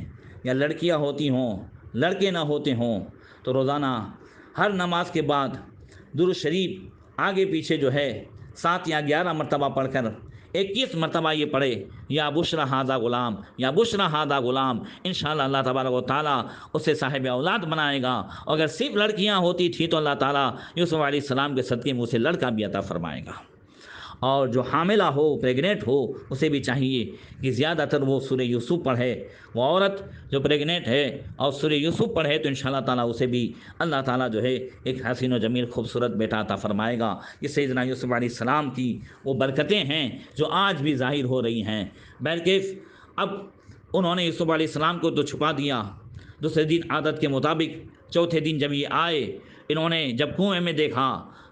یا لڑکیاں ہوتی ہوں لڑکے نہ ہوتے ہوں، تو روزانہ ہر نماز کے بعد درود شریف آگے پیچھے جو ہے 7 یا 11 مرتبہ پڑھ کر 21 مرتبہ یہ پڑھے یا بشرا ھذا غلام یا بشرا ھذا غلام، انشاءاللہ اللہ تبارک و تعالیٰ اسے صاحب اولاد بنائے گا۔ اگر صرف لڑکیاں ہوتی تھی تو اللہ تعالیٰ یوسف علیہ السلام کے صدقے میں اسے لڑکا بھی عطا فرمائے گا۔ اور جو حاملہ ہو، پریگنیٹ ہو، اسے بھی چاہیے کہ زیادہ تر وہ سورہ یوسف پڑھے۔ وہ عورت جو پریگنیٹ ہے اور سورہ یوسف پڑھے تو انشاءاللہ تعالیٰ اسے بھی اللہ تعالیٰ جو ہے ایک حسین و جمیل خوبصورت بیٹا عطا فرمائے گا۔ یہ سیدنا یوسف علیہ السلام کی وہ برکتیں ہیں جو آج بھی ظاہر ہو رہی ہیں۔ بہرکیف اب انہوں نے یوسف علیہ السلام کو تو چھپا دیا، دوسرے دن عادت کے مطابق چوتھے دن جب یہ آئے، انہوں نے جب کنویں میں دیکھا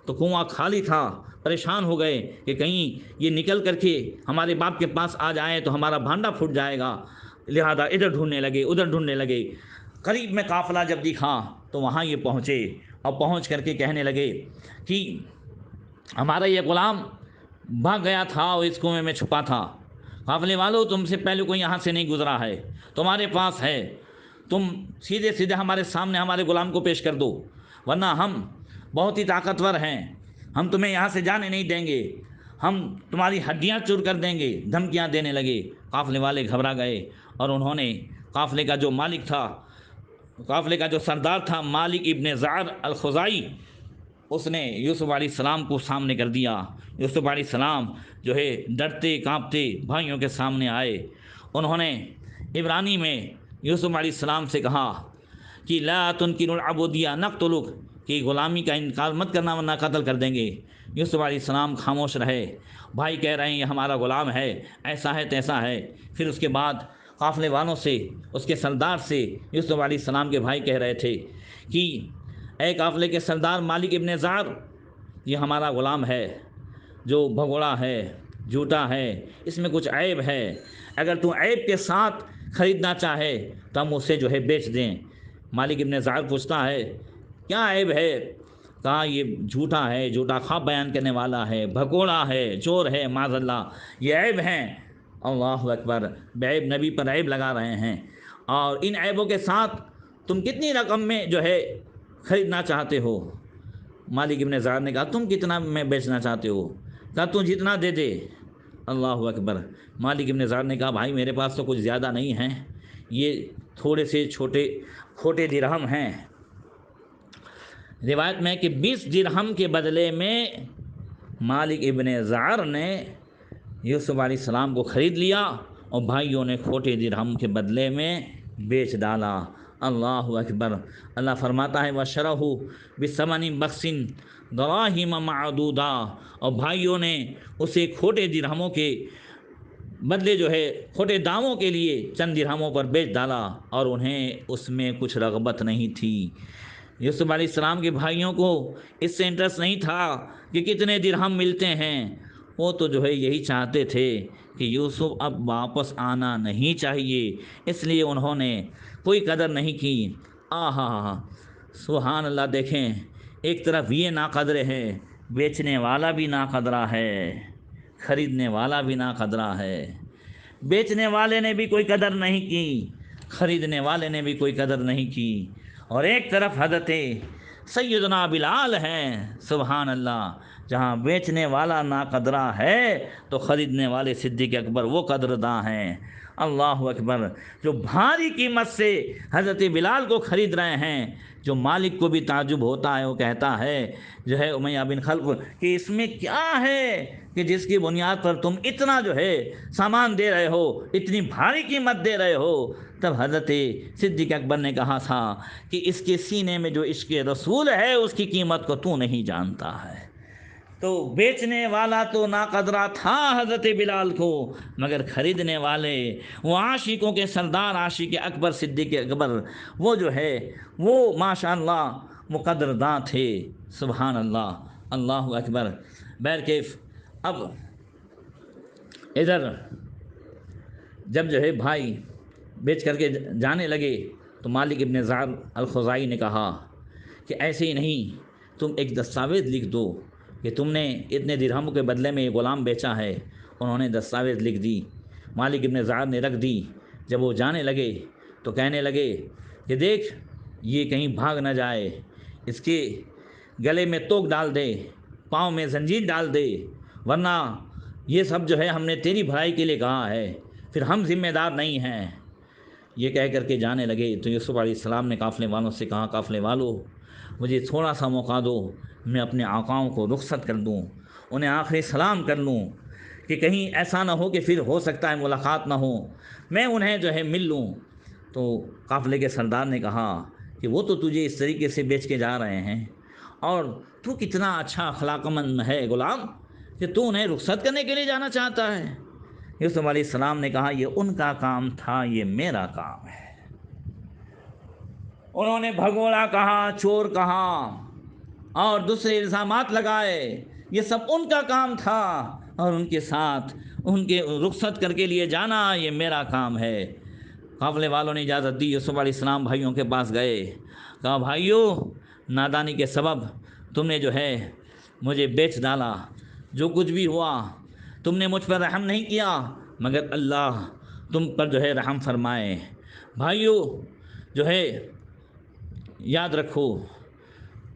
تو کنواں خالی تھا، پریشان ہو گئے کہ کہیں یہ نکل کر کے ہمارے باپ کے پاس آ جائیں تو ہمارا بھانڈا پھوٹ جائے گا، لہذا ادھر ڈھونڈنے لگے ادھر ڈھونڈنے لگے۔ قریب میں قافلہ جب دکھا تو وہاں یہ پہنچے، اور پہنچ کر کے کہنے لگے کہ ہمارا یہ غلام بھاگ گیا تھا اور اس کنویں میں چھپا تھا، قافلے والوں تم سے پہلے کوئی یہاں سے نہیں گزرا ہے، تمہارے پاس ہے، تم سیدھے سیدھے ہمارے سامنے ہمارے غلام کو پیش کر دو، ورنہ ہم بہت ہی طاقتور ہیں، ہم تمہیں یہاں سے جانے نہیں دیں گے، ہم تمہاری ہڈیاں چور کر دیں گے، دھمکیاں دینے لگے۔ قافلے والے گھبرا گئے اور انہوں نے قافلے کا جو مالک تھا، قافلے کا جو سردار تھا مالک ابن زعر الخزاعی، اس نے یوسف علیہ السلام کو سامنے کر دیا۔ یوسف علیہ السلام جو ہے ڈرتے کانپتے بھائیوں کے سامنے آئے، انہوں نے عبرانی میں یوسف علیہ السلام سے کہا کہ لا تنکر العبودیہ نقتلک، کہ غلامی کا انکار مت کرنا ورنہ قتل کر دیں گے۔ یوسف علیہ السلام خاموش رہے، بھائی کہہ رہے ہیں یہ ہمارا غلام ہے، ایسا ہے تیسا ہے۔ پھر اس کے بعد قافلے والوں سے، اس کے سردار سے یوسف علیہ السلام کے بھائی کہہ رہے تھے کہ اے قافلے کے سردار مالک ابن زعر، یہ ہمارا غلام ہے جو بھگوڑا ہے، جھوٹا ہے، اس میں کچھ عیب ہے، اگر تو عیب کے ساتھ خریدنا چاہے تو ہم اسے جو ہے بیچ دیں۔ مالک ابن زعر پوچھتا ہے کیا عیب ہے؟ کہا یہ جھوٹا ہے، جھوٹا خواب بیان کرنے والا ہے، بھگوڑا ہے، چور ہے، معاذ اللہ، یہ عیب ہیں۔ اللہ اکبر، بعیب نبی پر عیب لگا رہے ہیں، اور ان عیبوں کے ساتھ تم کتنی رقم میں جو ہے خریدنا چاہتے ہو؟ مالک ابن زعر نے کہا تم کتنا میں بیچنا چاہتے ہو؟ کہا تو جتنا دے دے۔ اللہ اکبر۔ مالک ابن زعر نے کہا بھائی میرے پاس تو کچھ زیادہ نہیں ہیں، یہ تھوڑے سے کھوٹے درہم ہیں۔ روایت میں کہ 20 درہم کے بدلے میں مالک ابن زعر نے یوسف علیہ السلام کو خرید لیا اور بھائیوں نے کھوٹے درہم کے بدلے میں بیچ ڈالا۔ اللہ اکبر۔ اللہ فرماتا ہے وَشَرَوْهُ بِثَمَنٍ بَخْسٍ دَرَاهِمَ مَعْدُودَةٍ، اور بھائیوں نے اسے کھوٹے درہموں کے بدلے جو ہے کھوٹے داموں کے لیے چند درہموں پر بیچ ڈالا، اور انہیں اس میں کچھ رغبت نہیں تھی۔ یوسف علیہ السلام کے بھائیوں کو اس سے انٹرسٹ نہیں تھا کہ کتنے درہم ملتے ہیں، وہ تو جو ہے یہی چاہتے تھے کہ یوسف اب واپس آنا نہیں چاہیے، اس لیے انہوں نے کوئی قدر نہیں کی۔ آہا سبحان اللہ۔ دیکھیں ایک طرف یہ ناقدر ہے، بیچنے والا بھی ناقدرہ ہے، خریدنے والا بھی ناقدرہ ہے۔ بیچنے والے نے بھی کوئی قدر نہیں کی، خریدنے والے نے بھی کوئی قدر نہیں کی، اور ایک طرف حضرت سیدنا بلال ہیں، سبحان اللہ، جہاں بیچنے والا ناقدرہ ہے تو خریدنے والے صدیق اکبر وہ قدرداں ہیں۔ اللہ اکبر، جو بھاری قیمت سے حضرت بلال کو خرید رہے ہیں، جو مالک کو بھی تعجب ہوتا ہے، وہ کہتا ہے جو ہے امیہ بن خلف کہ اس میں کیا ہے کہ جس کی بنیاد پر تم اتنا جو ہے سامان دے رہے ہو، اتنی بھاری قیمت دے رہے ہو؟ تب حضرت صدیق اکبر نے کہا تھا کہ اس کے سینے میں جو عشق رسول ہے اس کی قیمت کو تو نہیں جانتا ہے۔ تو بیچنے والا تو ناقدرہ تھا حضرت بلال کو، مگر خریدنے والے وہ عاشقوں کے سردار عاشق اکبر صدیق اکبر، وہ جو ہے وہ ماشاءاللہ مقدرداں تھے، سبحان اللہ، اللہ اکبر۔ بہرکیف اب ادھر جب جو ہے بھائی بیچ کر کے جانے لگے تو مالک ابن زعر الخزاعی نے کہا کہ ایسے ہی نہیں، تم ایک دستاویز لکھ دو کہ تم نے اتنے درہموں کے بدلے میں یہ غلام بیچا ہے۔ انہوں نے دستاویز لکھ دی، مالک ابن زعر نے رکھ دی۔ جب وہ جانے لگے تو کہنے لگے کہ دیکھ یہ کہیں بھاگ نہ جائے، اس کے گلے میں توک ڈال دے، پاؤں میں زنجیر ڈال دے، ورنہ یہ سب جو ہے ہم نے تیری بھلائی کے لیے کہا ہے، پھر ہم ذمہ دار نہیں ہیں۔ یہ کہہ کر کے جانے لگے تو یوسف علیہ السلام نے قافلے والوں سے کہا، قافلے والوں مجھے تھوڑا سا موقع دو، میں اپنے آقاؤں کو رخصت کر دوں، انہیں آخری سلام کر لوں، کہ کہیں ایسا نہ ہو کہ پھر ہو سکتا ہے ملاقات نہ ہو، میں انہیں جو ہے مل لوں۔ تو قافلے کے سردار نے کہا کہ وہ تو تجھے اس طریقے سے بیچ کے جا رہے ہیں، اور تو کتنا اچھا اخلاق مند ہے غلام کہ تو انہیں رخصت کرنے کے لیے جانا چاہتا ہے۔ یوسف علیہ السلام نے کہا یہ ان کا کام تھا، یہ میرا کام ہے۔ انہوں نے بھگوڑا کہا، چور کہا اور دوسرے الزامات لگائے، یہ سب ان کا کام تھا، اور ان کے ساتھ ان کے رخصت کر کے لیے جانا یہ میرا کام ہے۔ قافلے والوں نے اجازت دی، یوسف علیہ السلام بھائیوں کے پاس گئے، کہا بھائیو نادانی کے سبب تم نے جو ہے مجھے بیچ ڈالا، جو کچھ بھی ہوا تم نے مجھ پر رحم نہیں کیا، مگر اللہ تم پر جو ہے رحم فرمائے۔ بھائیو جو ہے یاد رکھو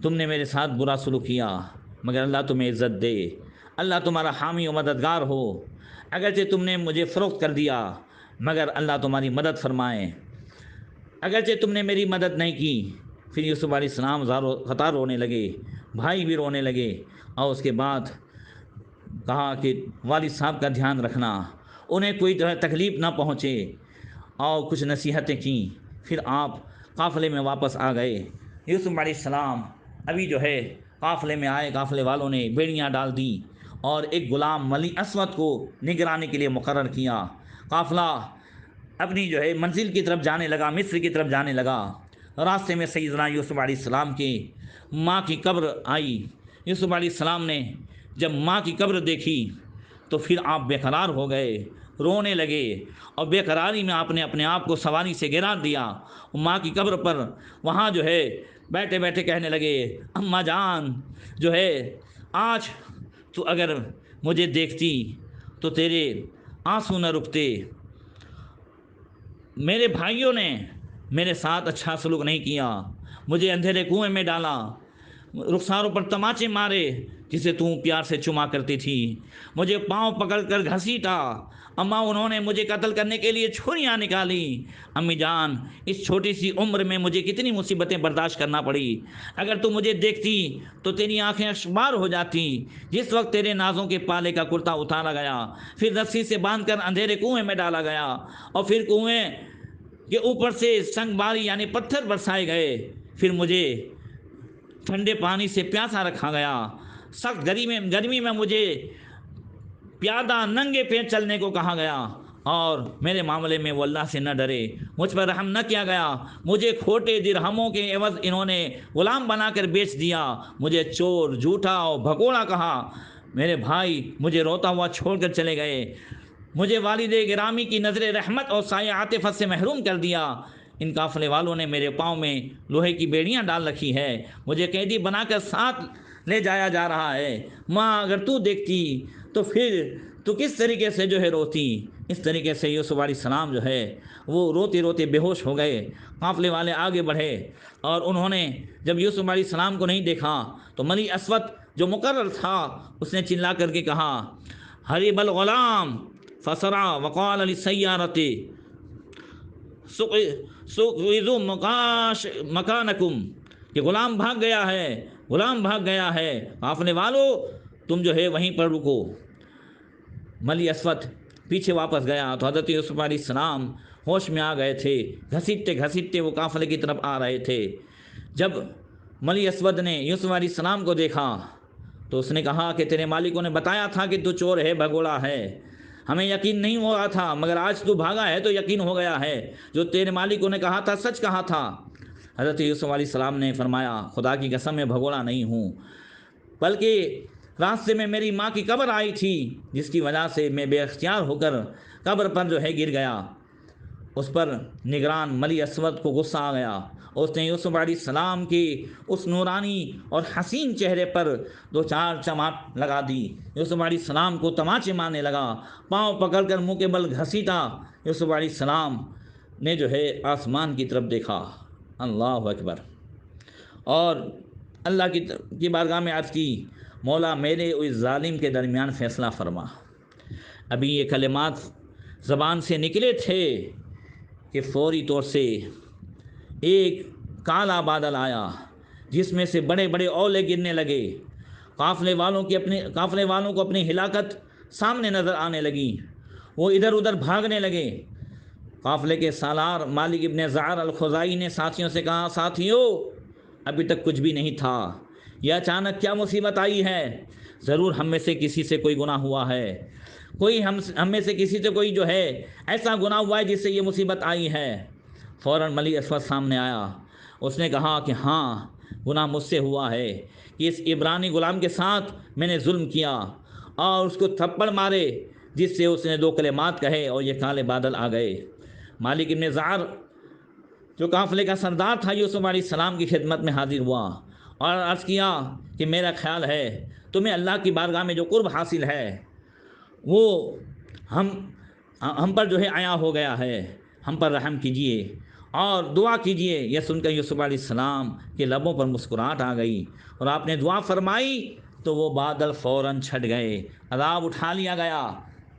تم نے میرے ساتھ برا سلوک کیا، مگر اللہ تمہیں عزت دے، اللہ تمہارا حامی و مددگار ہو۔ اگرچہ تم نے مجھے فروخت کر دیا، مگر اللہ تمہاری مدد فرمائے۔ اگرچہ تم نے میری مدد نہیں کی۔ پھر یوسف علیہ السلام قطار رونے لگے، بھائی بھی رونے لگے، اور اس کے بعد کہا کہ والد صاحب کا دھیان رکھنا، انہیں کوئی جو ہے تکلیف نہ پہنچے، اور کچھ نصیحتیں کیں۔ پھر آپ قافلے میں واپس آ گئے۔ یوسف علیہ السلام ابھی جو ہے قافلے میں آئے، قافلے والوں نے بیڑیاں ڈال دیں اور ایک غلام ملی اسود کو نگرانی کے لیے مقرر کیا۔ قافلہ اپنی جو ہے منزل کی طرف جانے لگا، مصر کی طرف جانے لگا۔ راستے میں سیدنا یوسف علیہ السلام کی ماں کی قبر آئی۔ یوسف علیہ السلام نے جب ماں کی قبر دیکھی تو پھر آپ بے قرار ہو گئے، رونے لگے، اور بے قراری میں آپ نے اپنے آپ کو سواری سے گرا دیا ماں کی قبر پر۔ وہاں جو ہے بیٹھے بیٹھے کہنے لگے، اماں جان جو ہے آج تو اگر مجھے دیکھتی تو تیرے آنسو نہ رکتے، میرے بھائیوں نے میرے ساتھ اچھا سلوک نہیں کیا، مجھے اندھیرے کنویں میں ڈالا، رخساروں پر تماچے مارے جسے تو پیار سے چما کرتی تھی، مجھے پاؤں پکڑ کر گھسیٹا، اماں انہوں نے مجھے قتل کرنے کے لیے چھریاں نکالی۔ امی جان اس چھوٹی سی عمر میں مجھے کتنی مصیبتیں برداشت کرنا پڑی، اگر تو مجھے دیکھتی تو تیری آنکھیں اشکبار ہو جاتی۔ جس وقت تیرے نازوں کے پالے کا کرتا اتارا گیا، پھر رسی سے باندھ کر اندھیرے کنویں میں ڈالا گیا، اور پھر کنویں کے اوپر سے سنگ باری یعنی پتھر برسائے گئے، پھر مجھے ٹھنڈے پانی سے پیاسا رکھا گیا، سخت گرمی میں مجھے پیادہ ننگے پیر چلنے کو کہا گیا، اور میرے معاملے میں وہ اللہ سے نہ ڈرے، مجھ پر رحم نہ کیا گیا، مجھے کھوٹے درہموں کے عوض انہوں نے غلام بنا کر بیچ دیا، مجھے چور، جھوٹا اور بھگوڑا کہا، میرے بھائی مجھے روتا ہوا چھوڑ کر چلے گئے، مجھے والد گرامی کی نظر رحمت اور سایہ عاطفت سے محروم کر دیا۔ ان قافلے والوں نے میرے پاؤں میں لوہے کی بیڑیاں ڈال رکھی ہے، مجھے قیدی بنا کر ساتھ لے جایا جا رہا ہے۔ ماں اگر تو دیکھتی تو پھر تو کس طریقے سے جو ہے روتی، اس طریقے سے یوسف علیہ السلام جو ہے وہ روتے روتے بے ہوش ہو گئے۔ قافلے والے آگے بڑھے اور انہوں نے جب یوسف علیہ السلام کو نہیں دیکھا تو ملی اسود جو مقرر تھا اس نے چلا کر کے کہا حریب الغلام فسرا وقال للسیارۃ سقذوا مکانکم، کہ غلام بھاگ گیا ہے، غلام بھاگ گیا ہے، قافلے والوں تم جو ہے وہیں پر رکو۔ ملی اسود پیچھے واپس گیا تو حضرت یوسف علیہ السلام ہوش میں آ گئے تھے، گھسیٹتے گھسیٹتے وہ قافلے کی طرف آ رہے تھے۔ جب ملی اسود نے یوسف علیہ السلام کو دیکھا تو اس نے کہا کہ تیرے مالکوں نے بتایا تھا کہ تو چور ہے، بھگوڑا ہے، ہمیں یقین نہیں ہو رہا تھا، مگر آج تو بھاگا ہے تو یقین ہو گیا ہے، جو تیرے مالکوں نے کہا تھا سچ کہا تھا۔ حضرت یوسف علیہ السلام نے فرمایا خدا کی قسم میں بھگوڑا نہیں ہوں، بلکہ راستے میں میری ماں کی قبر آئی تھی جس کی وجہ سے میں بے اختیار ہو کر قبر پر جو ہے گر گیا۔ اس پر نگران ملی اسود کو غصہ آ گیا، اس نے یوسف علیہ السلام کی اس نورانی اور حسین چہرے پر دو چار چماٹ لگا دی۔ یوسف علیہ السلام کو تماچے مارنے لگا، پاؤں پکڑ کر منہ کے بل گھسیٹا۔ یوسف علیہ السلام نے جو ہے آسمان کی طرف دیکھا، اللہ اکبر، اور اللہ کی بارگاہ میں عرض کی مولا میرے اس ظالم کے درمیان فیصلہ فرما۔ ابھی یہ کلمات زبان سے نکلے تھے کہ فوری طور سے ایک کالا بادل آیا جس میں سے بڑے بڑے اولے گرنے لگے۔ قافلے والوں کو اپنی ہلاکت سامنے نظر آنے لگی، وہ ادھر ادھر بھاگنے لگے۔ قافلے کے سالار مالک ابن زعر الخزاعی نے ساتھیوں سے کہا ساتھیوں ابھی تک کچھ بھی نہیں تھا، یہ اچانک کیا مصیبت آئی ہے؟ ضرور ہم میں سے کسی سے کوئی گناہ ہوا ہے، کوئی ہم میں سے کسی سے کوئی جو ہے ایسا گناہ ہوا ہے جس سے یہ مصیبت آئی ہے۔ فوراً ملی اسود سامنے آیا، اس نے کہا کہ ہاں گناہ مجھ سے ہوا ہے کہ اس عبرانی غلام کے ساتھ میں نے ظلم کیا اور اس کو تھپڑ مارے جس سے اس نے دو کلمات کہے اور یہ کالے بادل آ گئے۔ مالک ابن زعر جو قافلے کا سردار تھا یوسف علیہ السلام کی خدمت میں حاضر ہوا اور عرض کیا کہ میرا خیال ہے تمہیں اللہ کی بارگاہ میں جو قرب حاصل ہے وہ ہم پر جو ہے عیا ہو گیا ہے، ہم پر رحم کیجیے اور دعا کیجیے۔ یہ سن کر یوسف علیہ السلام کے لبوں پر مسکراہٹ آ گئی اور آپ نے دعا فرمائی تو وہ بادل فوراً چھٹ گئے، عذاب اٹھا لیا گیا۔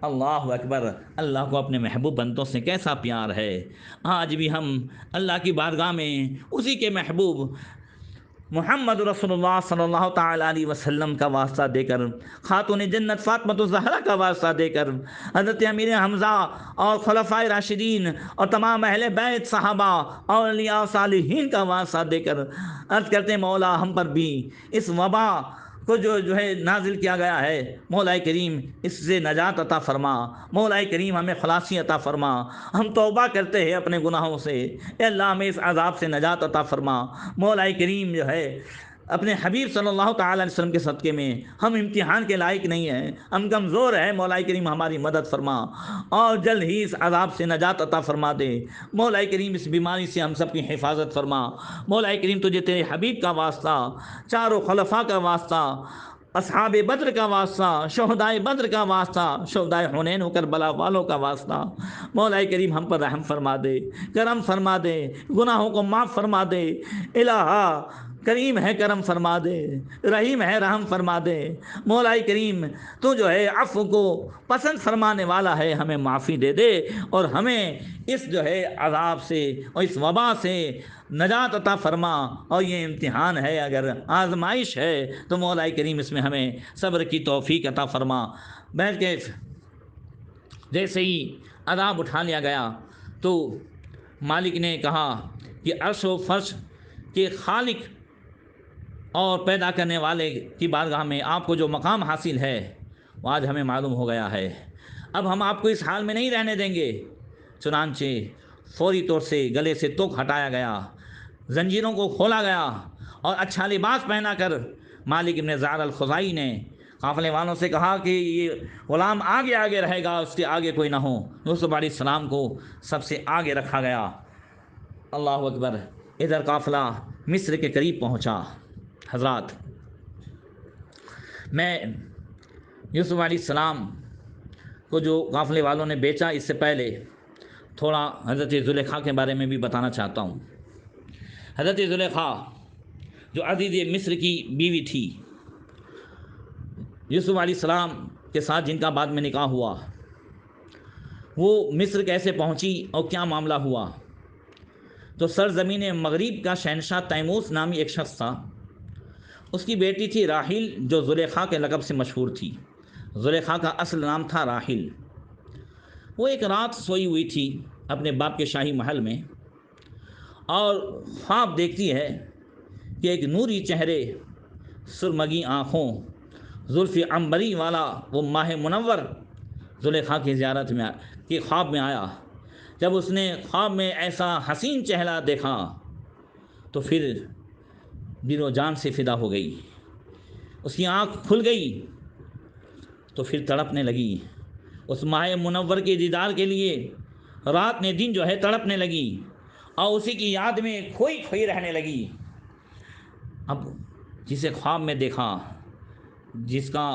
اللہ اکبر، اللہ کو اپنے محبوب بندوں سے کیسا پیار ہے۔ آج بھی ہم اللہ کی بارگاہ میں اسی کے محبوب محمد رسول اللہ صلی اللہ تعالیٰ علیہ وسلم کا واسطہ دے کر، خاتون جنت فاطمۃ الزہرا کا واسطہ دے کر، حضرت امیر حمزہ اور خلفائے راشدین اور تمام اہل بیت صحابہ اور اولیاء صالحین کا واسطہ دے کر عرض کرتے ہیں مولا ہم پر بھی اس وبا کو جو ہے نازل کیا گیا ہے، مولا کریم اس سے نجات عطا فرما، مولا کریم ہمیں خلاصی عطا فرما، ہم توبہ کرتے ہیں اپنے گناہوں سے، اے اللہ ہمیں اس عذاب سے نجات عطا فرما۔ مولا کریم جو ہے اپنے حبیب صلی اللہ تعالیٰ علیہ وسلم کے صدقے میں ہم امتحان کے لائق نہیں ہیں، ہم کمزور ہیں، مولا کریم ہماری مدد فرما اور جلد ہی اس عذاب سے نجات عطا فرما دے۔ مولا کریم اس بیماری سے ہم سب کی حفاظت فرما۔ مولا کریم تجھے تیرے حبیب کا واسطہ، چاروں خلفاء کا واسطہ، اصحاب بدر کا واسطہ، شہدائے بدر کا واسطہ، شہدائے حنین و کربلا والوں کا واسطہ، مولا کریم ہم پر رحم فرما دے، کرم فرما دے، گناہوں کو معاف فرما دے۔ الہ کریم ہے کرم فرما دے، رحیم ہے رحم فرما دے۔ مولا کریم تو جو ہے عفو کو پسند فرمانے والا ہے، ہمیں معافی دے دے اور ہمیں اس جو ہے عذاب سے اور اس وبا سے نجات عطا فرما۔ اور یہ امتحان ہے، اگر آزمائش ہے تو مولا کریم اس میں ہمیں صبر کی توفیق عطا فرما۔ بیٹھ کے جیسے ہی عذاب اٹھا لیا گیا تو مالک نے کہا کہ عرش و فرش کے خالق اور پیدا کرنے والے کی بارگاہ میں آپ کو جو مقام حاصل ہے وہ آج ہمیں معلوم ہو گیا ہے، اب ہم آپ کو اس حال میں نہیں رہنے دیں گے۔ چنانچہ فوری طور سے گلے سے توق ہٹایا گیا، زنجیروں کو کھولا گیا اور اچھا لباس پہنا کر مالک ابن زعر الخزاعی نے قافلے والوں سے کہا کہ یہ غلام آگے آگے رہے گا، اس کے آگے کوئی نہ ہو۔ یوسف علیہ السلام کو سب سے آگے رکھا گیا۔ اللہ اکبر، ادھر قافلہ مصر کے قریب پہنچا۔ حضرات، میں یوسف علیہ السلام کو جو قافلے والوں نے بیچا، اس سے پہلے تھوڑا حضرت زلیخا کے بارے میں بھی بتانا چاہتا ہوں۔ حضرت زلیخا جو عزیز مصر کی بیوی تھی، یوسف علیہ السلام کے ساتھ جن کا بعد میں نکاح ہوا، وہ مصر کیسے پہنچی اور کیا معاملہ ہوا؟ تو سرزمین مغرب کا شہنشاہ تیموس نامی ایک شخص تھا، اس کی بیٹی تھی راحیل جو زلیخا کے لقب سے مشہور تھی۔ زلیخا کا اصل نام تھا راحیل۔ وہ ایک رات سوئی ہوئی تھی اپنے باپ کے شاہی محل میں، اور خواب دیکھتی ہے کہ ایک نوری چہرے، سرمگی آنکھوں، زلف عنبری والا وہ ماہ منور زلیخا کی زیارت میں کے خواب میں آیا۔ جب اس نے خواب میں ایسا حسین چہرہ دیکھا تو پھر دل و جان سے فدا ہو گئی۔ اس کی آنکھ کھل گئی تو پھر تڑپنے لگی، اس ماہ منور کے دیدار کے لیے رات نے دن جو ہے تڑپنے لگی، اور اسی کی یاد میں کھوئی کھوئی رہنے لگی۔ اب جسے خواب میں دیکھا، جس کا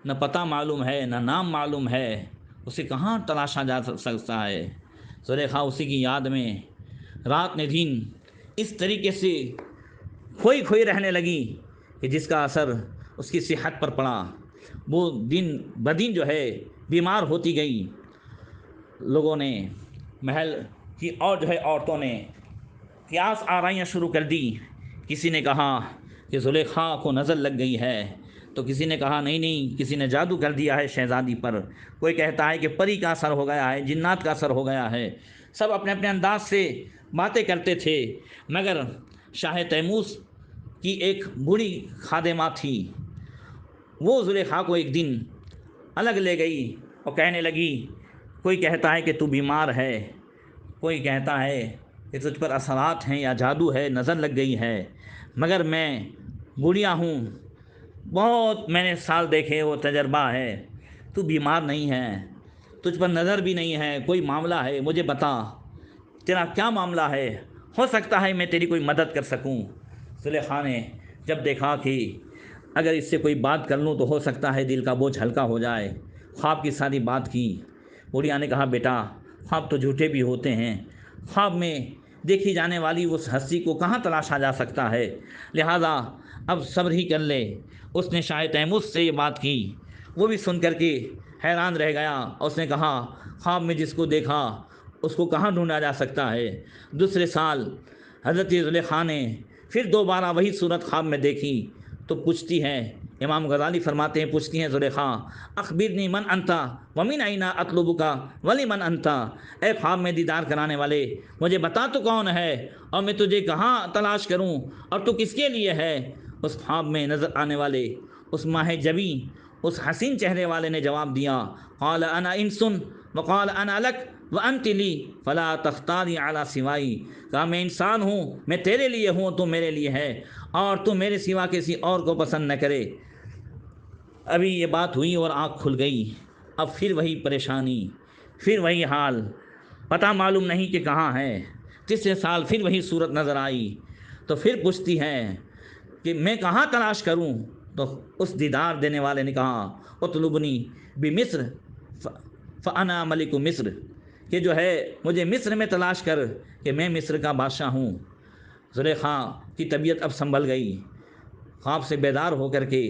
نہ پتہ معلوم ہے نہ نام معلوم ہے، اسے کہاں تلاشا جا سکتا ہے؟ زلیخا اسی کی یاد میں رات نے دن اس طریقے سے کھوئی کھوئی رہنے لگی کہ جس کا اثر اس کی صحت پر پڑا۔ وہ دن بدن جو ہے بیمار ہوتی گئی۔ لوگوں نے، محل کی اور جو ہے عورتوں نے قیاس آرائیاں شروع کر دی۔ کسی نے کہا کہ زلیخا کو نظر لگ گئی ہے، تو کسی نے کہا نہیں کسی نے جادو کر دیا ہے شہزادی پر، کوئی کہتا ہے کہ پری کا اثر ہو گیا ہے، جنات کا اثر ہو گیا ہے۔ سب اپنے اپنے انداز سے باتیں کرتے تھے، مگر شاہ تیموس کی ایک بوڑھی خادمہ تھی، وہ زلیخا کو ایک دن الگ لے گئی اور کہنے لگی، کوئی کہتا ہے کہ تو بیمار ہے، کوئی کہتا ہے کہ تجھ پر اثرات ہیں یا جادو ہے، نظر لگ گئی ہے، مگر میں بوڑھیا ہوں، بہت میں نے سال دیکھے، وہ تجربہ ہے، تو بیمار نہیں ہے، تجھ پر نظر بھی نہیں ہے، کوئی معاملہ ہے، مجھے بتا تیرا کیا معاملہ ہے، ہو سکتا ہے میں تیری کوئی مدد کر سکوں۔ زلیخا نے جب دیکھا کہ اگر اس سے کوئی بات کر لوں تو ہو سکتا ہے دل کا بوجھ ہلکا ہو جائے، خواب کی ساری بات کی۔ بوڑھیا نے کہا، بیٹا خواب تو جھوٹے بھی ہوتے ہیں، خواب میں دیکھی جانے والی اس ہستی کو کہاں تلاشا جا سکتا ہے، لہذا اب صبر ہی کر لے۔ اس نے شاہ تیموس سے یہ بات کی، وہ بھی سن کر کے حیران رہ گیا، اور اس نے کہا، خواب میں جس کو دیکھا اس کو کہاں ڈھونڈا جا سکتا ہے؟ دوسرے سال حضرت زلیخا نے پھر دوبارہ وہی صورت خواب میں دیکھی تو پوچھتی ہے، امام غزالی فرماتے ہیں، پوچھتی ہیں زلیخا، اخبرنی من انتا ومن اینا اطلبکا ولی من انتا، اے خواب میں دیدار کرانے والے مجھے بتا تو کون ہے، اور میں تجھے کہاں تلاش کروں، اور تو کس کے لیے ہے؟ اس خواب میں نظر آنے والے اس ماہ جبی، اس حسین چہرے والے نے جواب دیا، قال انا انس وقال انا لک وانت لی فلا تختاری علی سوائی، کہا میں انسان ہوں، میں تیرے لیے ہوں، تو میرے لیے ہے، اور تو میرے سوا کسی اور کو پسند نہ کرے۔ ابھی یہ بات ہوئی اور آنکھ کھل گئی، اب پھر وہی پریشانی، پھر وہی حال، پتہ معلوم نہیں کہ کہاں ہے۔ تیسرے سال پھر وہی صورت نظر آئی تو پھر پوچھتی ہے کہ میں کہاں تلاش کروں؟ تو اس دیدار دینے والے نے کہا، اطلبنی بمصر فانا ملک مصر، کہ جو ہے مجھے مصر میں تلاش کر کہ میں مصر کا بادشاہ ہوں۔ زلیخا کی طبیعت اب سنبھل گئی، خواب سے بیدار ہو کر کے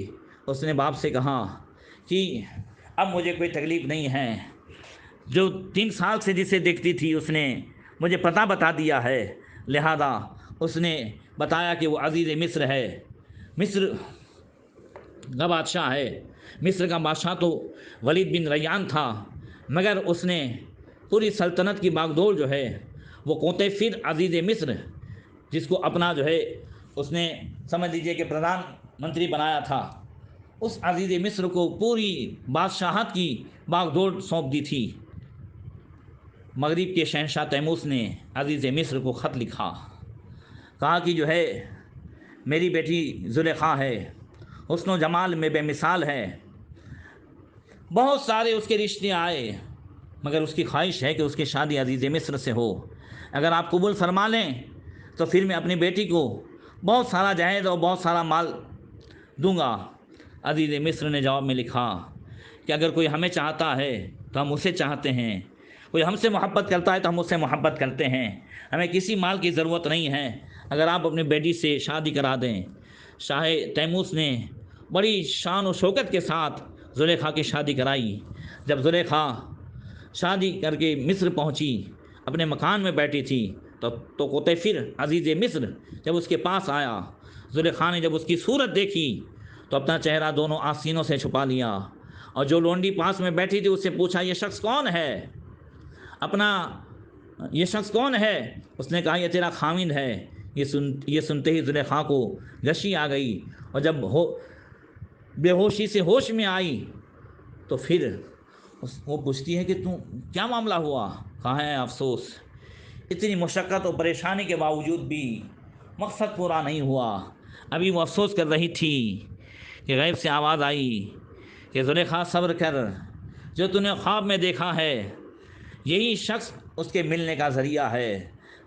اس نے باپ سے کہا کہ اب مجھے کوئی تکلیف نہیں ہے، جو 3 سال سے جسے دیکھتی تھی اس نے مجھے پتہ بتا دیا ہے، لہذا اس نے بتایا کہ وہ عزیز مصر ہے، مصر کا بادشاہ ہے۔ مصر کا بادشاہ تو ولید بن ریان تھا، مگر اس نے پوری سلطنت کی باغ ڈور جو ہے وہ قطیفر عزیز مصر، جس کو اپنا جو ہے اس نے سمجھ لیجیے کہ پردھان منتری بنایا تھا، اس عزیز مصر کو پوری بادشاہت کی باغ ڈور سونپ دی تھی۔ مغرب کے شہنشاہ تیموس نے عزیز مصر کو خط لکھا، کہا کہ جو ہے میری بیٹی زلیخا ہے، حسن و جمال میں بے مثال ہے، بہت سارے اس کے رشتے آئے، مگر اس کی خواہش ہے کہ اس کی شادی عزیز مصر سے ہو، اگر آپ قبول فرما لیں تو پھر میں اپنی بیٹی کو بہت سارا جہیز اور بہت سارا مال دوں گا۔ عزیز مصر نے جواب میں لکھا کہ اگر کوئی ہمیں چاہتا ہے تو ہم اسے چاہتے ہیں، کوئی ہم سے محبت کرتا ہے تو ہم اس سے محبت کرتے ہیں، ہمیں کسی مال کی ضرورت نہیں ہے۔ اگر آپ اپنی بیٹی سے شادی کرا دیں، شاہ تیموس نے بڑی شان و شوکت کے ساتھ زلیخا کی شادی کرائی۔ جب زلیخا شادی کر کے مصر پہنچی، اپنے مکان میں بیٹھی تھی، تو قطیفر عزیز مصر جب اس کے پاس آیا، زلیخا نے جب اس کی صورت دیکھی تو اپنا چہرہ دونوں آستینوں سے چھپا لیا، اور جو لونڈی پاس میں بیٹھی تھی اس سے پوچھا یہ شخص کون ہے؟ یہ شخص کون ہے؟ اس نے کہا یہ تیرا خاوند ہے۔ یہ سنتے ہی زلیخا کو غشی آ گئی، اور جب بے ہوشی سے ہوش میں آئی تو پھر وہ پوچھتی ہے کہ کیا معاملہ ہوا؟ کہا ہے افسوس، اتنی مشقت و پریشانی کے باوجود بھی مقصد پورا نہیں ہوا۔ ابھی وہ افسوس کر رہی تھی کہ غیب سے آواز آئی کہ زلیخا صبر کر، جو تو نے خواب میں دیکھا ہے یہی شخص اس کے ملنے کا ذریعہ ہے،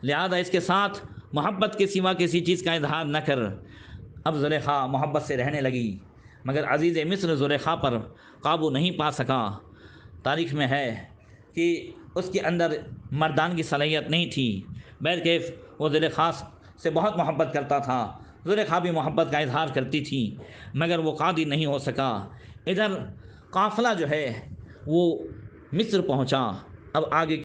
لہذا اس کے ساتھ محبت کے سوا کسی چیز کا اظہار نہ کر۔ اب زلیخا محبت سے رہنے لگی، مگر عزیز مصر زلیخا پر قابو نہیں پا سکا۔ تاریخ میں ہے کہ اس کے اندر مردان کی صلاحیت نہیں تھی، بہرکیف وہ زلیخا سے بہت محبت کرتا تھا، زلیخا بھی محبت کا اظہار کرتی تھی، مگر وہ قادر نہیں ہو سکا۔ ادھر قافلہ جو ہے وہ مصر پہنچا۔ اب آگے